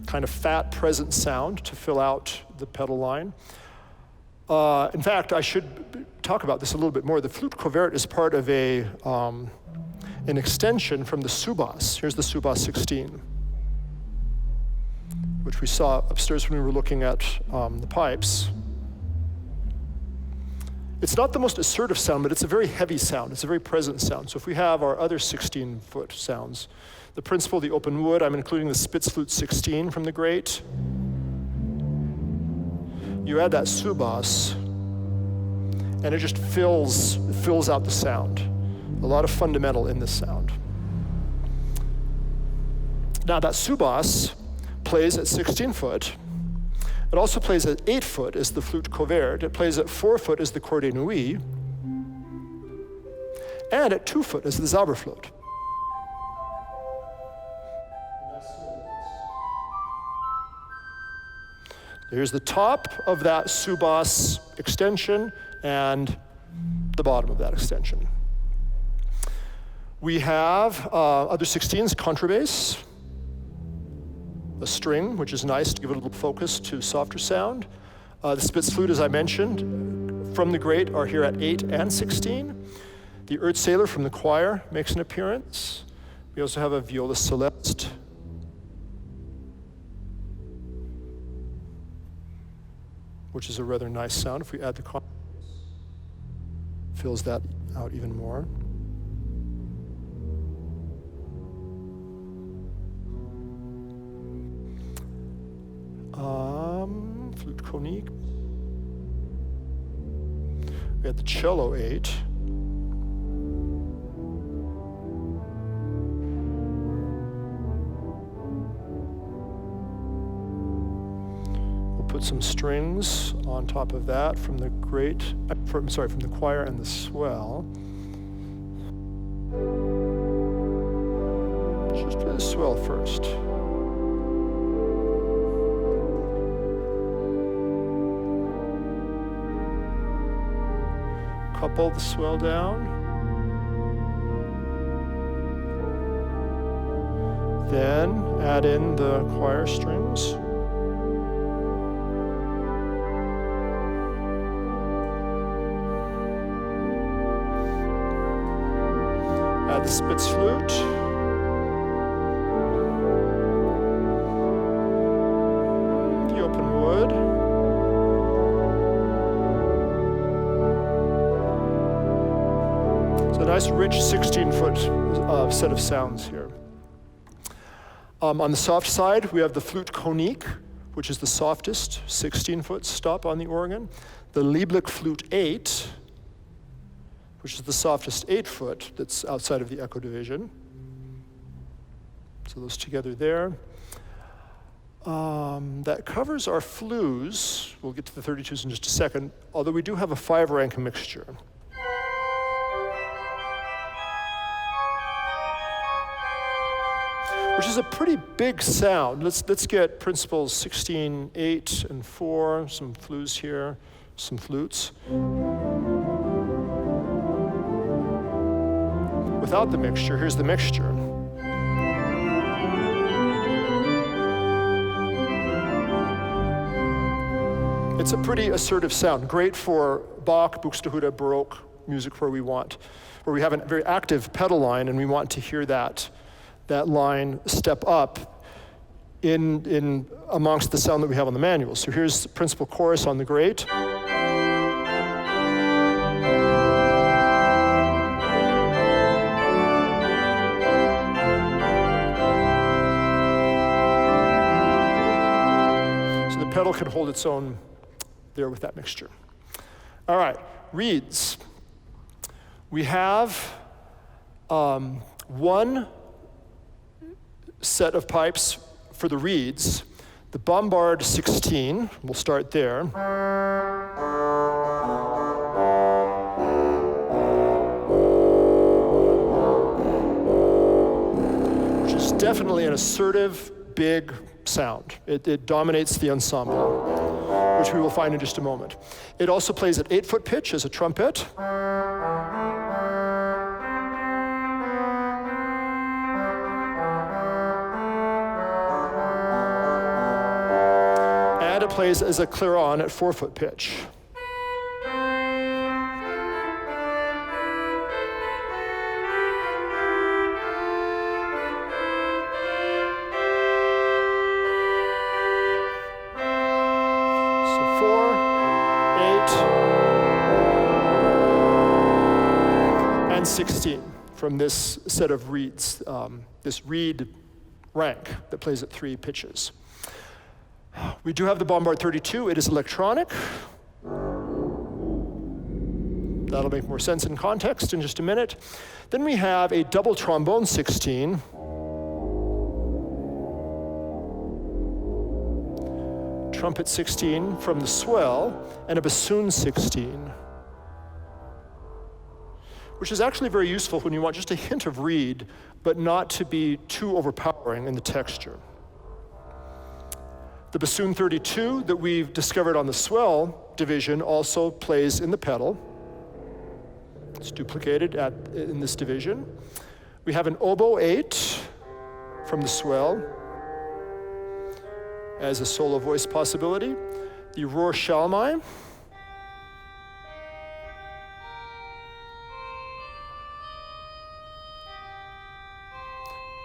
kind of fat present sound to fill out the pedal line. In fact, I should talk about this a little bit more. The flute covert is part of an extension from the subas. Here's the subas 16, which we saw upstairs when we were looking at the pipes. It's not the most assertive sound, but it's a very heavy sound. It's a very present sound. So if we have our other 16-foot sounds, the principal, the open wood, I'm including the Spitz flute 16 from the Great. You add that subas, and it just fills out the sound. A lot of fundamental in this sound. Now that subas plays at 16 foot. It also plays at 8 foot as the flute covert. It plays at 4 foot as the corde nui. And at 2 foot as the zauberflöte. Here's the top of that subas extension and the bottom of that extension. We have other 16s, contrabass, a string, which is nice to give it a little focus to softer sound. The Spitz flute, as I mentioned, from the Great are here at 8 and 16. The Erzähler from the choir makes an appearance. We also have a viola celeste. Which is a rather nice sound. If we add the contrabass, fills that out even more. Flute conique. We had the cello 8. We'll put some strings on top of that from the from the choir and the swell. Just do the swell first. Couple the swell down. Then add in the choir strings. Add the Spitz flute. The open wood. A nice rich 16-foot set of sounds here. On the soft side, we have the flute conique, which is the softest 16-foot stop on the organ. The Lieblich flute 8, which is the softest 8-foot that's outside of the echo division. So those together there. That covers our flues. We'll get to the 32s in just a second, although we do have a 5-rank mixture. Which is a pretty big sound. Let's get principals 16, 8, and 4, some flues here, some flutes. Without the mixture, here's the mixture. It's a pretty assertive sound, great for Bach, Buxtehude, Baroque music where we have a very active pedal line and we want to hear that line step up in amongst the sound that we have on the manual. So here's the principal chorus on the Great. So the pedal can hold its own there with that mixture. All right, reeds. We have one set of pipes for the reeds. The Bombard 16, we'll start there. definitely an assertive, big sound. It dominates the ensemble, which we will find in just a moment. It also plays at 8-foot pitch as a trumpet. And it plays as a clarion at 4-foot pitch. And 16 from this set of reeds, this reed rank that plays at 3 pitches. We do have the bombard 32. It is electronic. That'll make more sense in context in just a minute. Then we have a double trombone 16. Trumpet 16 from the swell, and a bassoon 16. Which is actually very useful when you want just a hint of reed, but not to be too overpowering in the texture. The bassoon 32 that we've discovered on the swell division also plays in the pedal. It's duplicated in this division. We have an oboe 8 from the swell as a solo voice possibility. The rohr shalmai.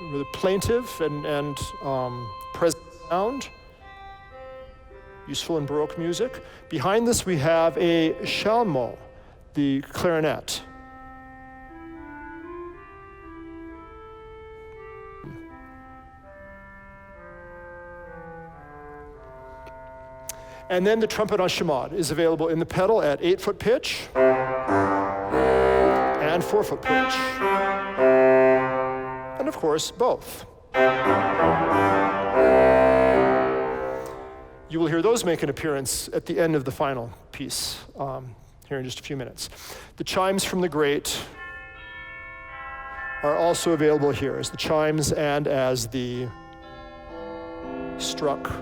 Really plaintive and present sound, useful in Baroque music. Behind this we have a shalmo, the clarinet. And then the trumpet enchimade is available in the pedal at 8-foot pitch and 4-foot pitch. And of course, both. You will hear those make an appearance at the end of the final piece here in just a few minutes. The chimes from the grate are also available here as the chimes and as the struck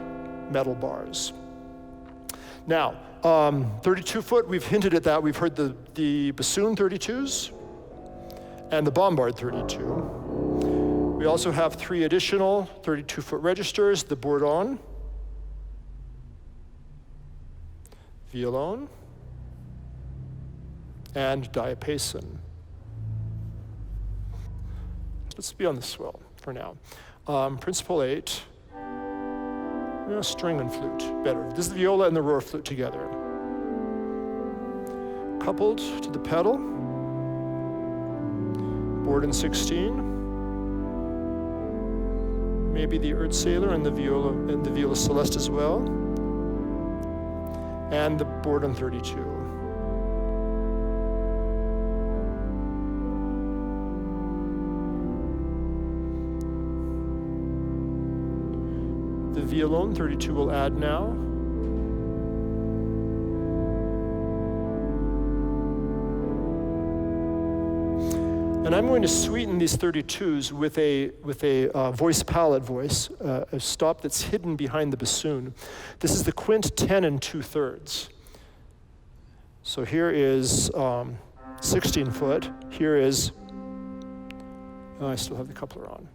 metal bars. Now, 32-foot, we've hinted at that. We've heard the bassoon 32s and the bombard 32. We also have 3 additional 32-foot registers, the bourdon, violon, and diapason. Let's be on the swell for now. Principal 8, string and flute, better. This is the viola and the rohr flute together. Coupled to the pedal, bourdon 16, maybe the Erzähler and the viola celeste as well, and the bourdon 32. The violon 32 will add now. And I'm going to sweeten these 32s with a voice palette voice, a stop that's hidden behind the bassoon. This is the quint 10 2/3. So here is 16 foot. Here is, I still have the coupler on.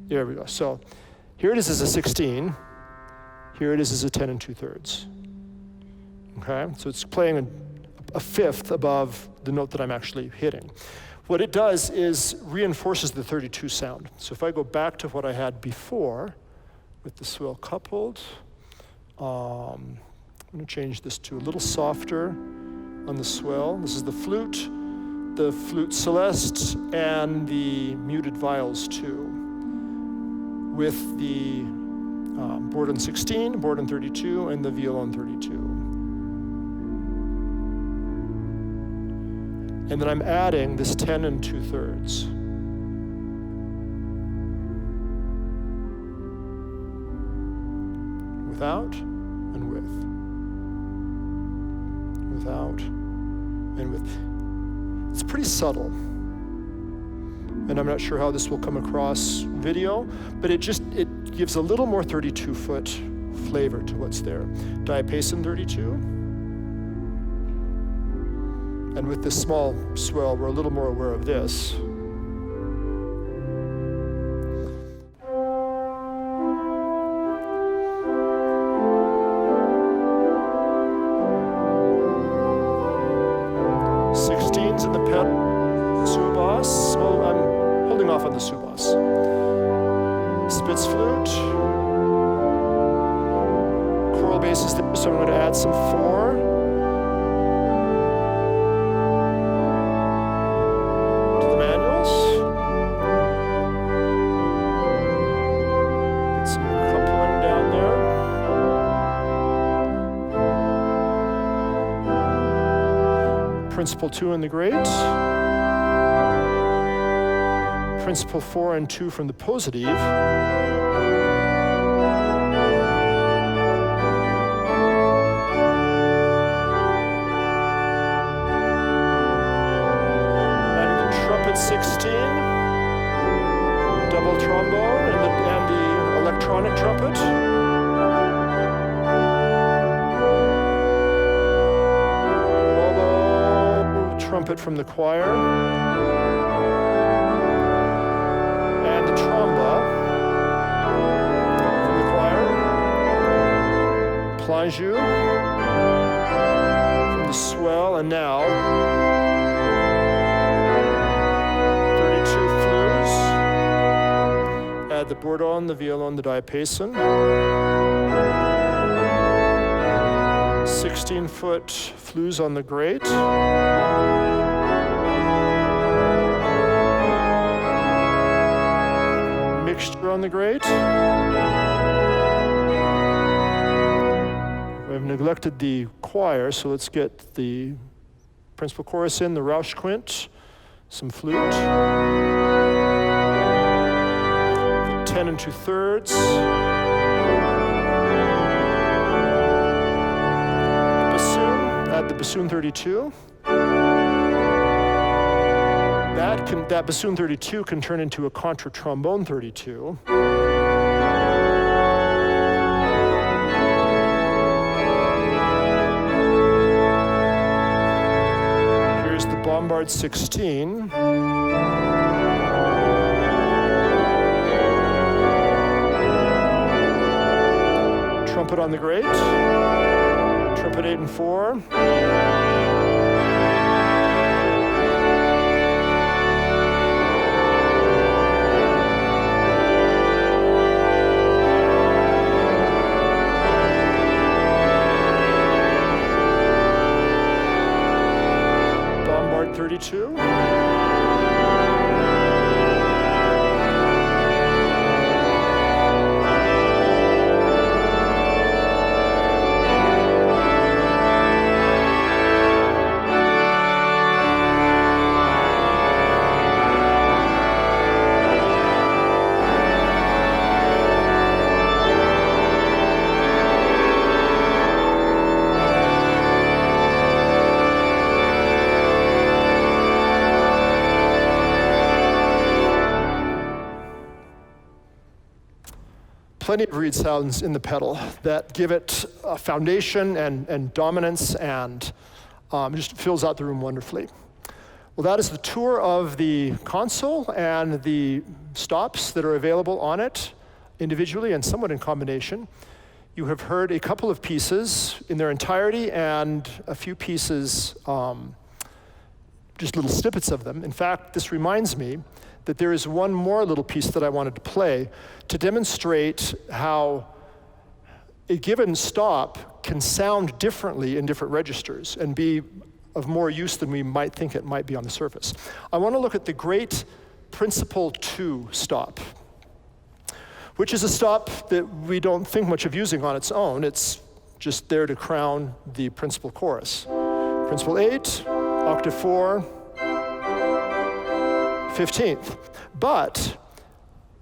There we go. So here it is as a 16. Here it is as a 10 2/3. Okay, so it's playing a fifth above the note that I'm actually hitting. What it does is reinforces the 32 sound. So if I go back to what I had before with the swell coupled, I'm going to change this to a little softer on the swell. This is the flute celeste, and the muted viols too, with the bourdon 16, bourdon 32, and the violon 32. And then I'm adding this 10 2/3. Without and with. Without and with. It's pretty subtle. and I'm not sure how this will come across video, but it gives a little more 32-foot flavor to what's there. Diapason 32. And with this small swell, we're a little more aware of this. In the pedal, subas. Well, I'm holding off on the subas. Spitz flute. Choral bass is there, so I'm going to add some 4. To the manuals. Get some coupling down there. Principal 2 in the great. Principal 4 and 2 from the positive. Adding the trumpet 16, double trombone, and the electronic trumpet. Trumpet from the choir, and the tromba from the choir, plangeu from the swell, and now 32 flutes. Add the bourdon, the violon, the diapason. 16-foot flues on the great. Mixture on the great. I've neglected the choir, so let's get the principal chorus in, the Rausch quint, some flute. The 10 2/3. The bassoon 32. That bassoon 32 can turn into a contra trombone 32. Here's the bombard 16. Trumpet on the great. Trumpet 8 and 4. Bombard 32. Plenty of reed sounds in the pedal that give it a foundation and dominance, and just fills out the room wonderfully. Well, that is the tour of the console and the stops that are available on it individually and somewhat in combination. You have heard a couple of pieces in their entirety and a few pieces, just little snippets of them. In fact, this reminds me that there is one more little piece that I wanted to play to demonstrate how a given stop can sound differently in different registers and be of more use than we might think it might be on the surface. I want to look at the great Principal 2 stop, which is a stop that we don't think much of using on its own. It's just there to crown the principal chorus. Principal 8, octave 4, 15th. But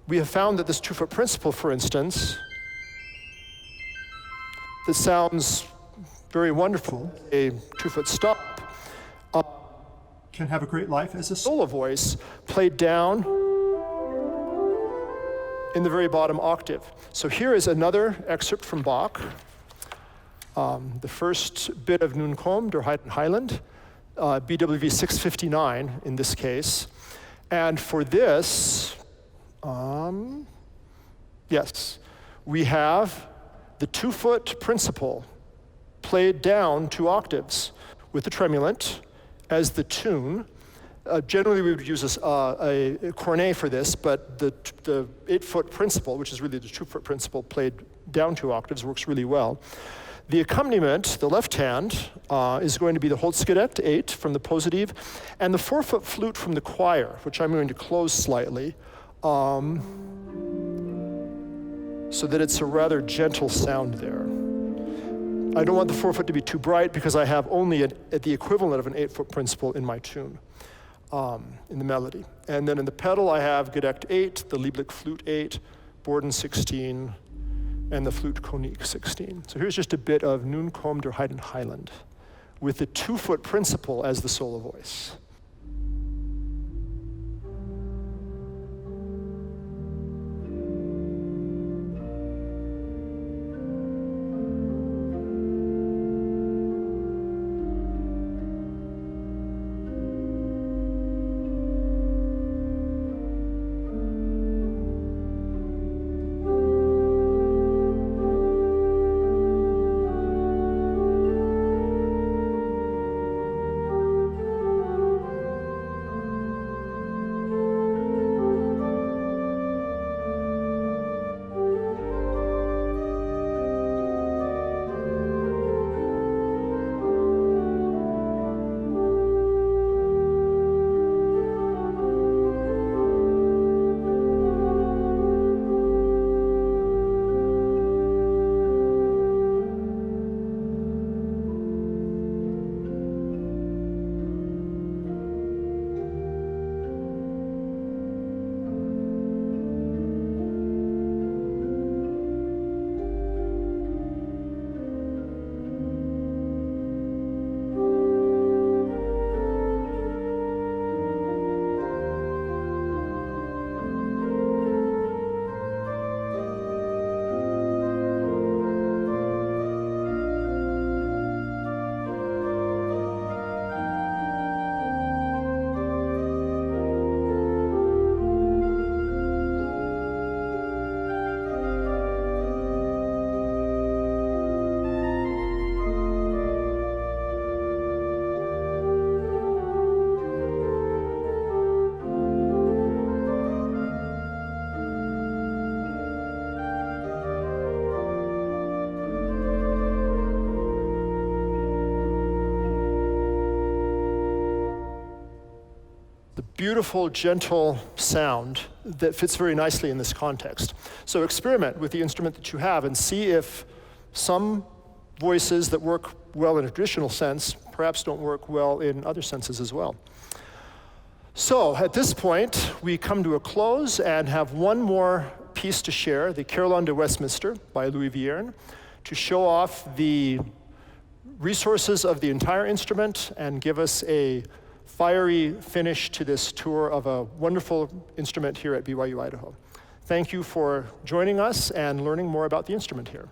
we have found that this 2-foot principal, for instance, that sounds very wonderful, a 2-foot stop, can have a great life as a solo voice played down in the very bottom octave. So here is another excerpt from Bach, the first bit of Nun kommt der Heiland, BWV 659 in this case. And for this, yes, we have the 2-foot principal played down 2 octaves with the tremulant as the tune. Generally, we would use a cornet for this, but the 8-foot principal, which is really the 2-foot principal played down 2 octaves, works really well. The accompaniment, the left hand, is going to be the Holzgedeckt 8 from the positive, and the 4-foot flute from the choir, which I'm going to close slightly, so that it's a rather gentle sound there. I don't want the 4-foot to be too bright because I have only the equivalent of an 8-foot principal in my tune, in the melody. And then in the pedal, I have Gedeckt 8, the Lieblich flute 8, Borden 16, and the flute Konig 16. So here's just a bit of Nun kommt der Heiland with the 2-foot principal as the solo voice. Beautiful, gentle sound that fits very nicely in this context. So experiment with the instrument that you have and see if some voices that work well in a traditional sense perhaps don't work well in other senses as well. So at this point, we come to a close and have one more piece to share, the Carillon de Westminster by Louis Vierne, to show off the resources of the entire instrument and give us a fiery finish to this tour of a wonderful instrument here at BYU Idaho. Thank you for joining us and learning more about the instrument here.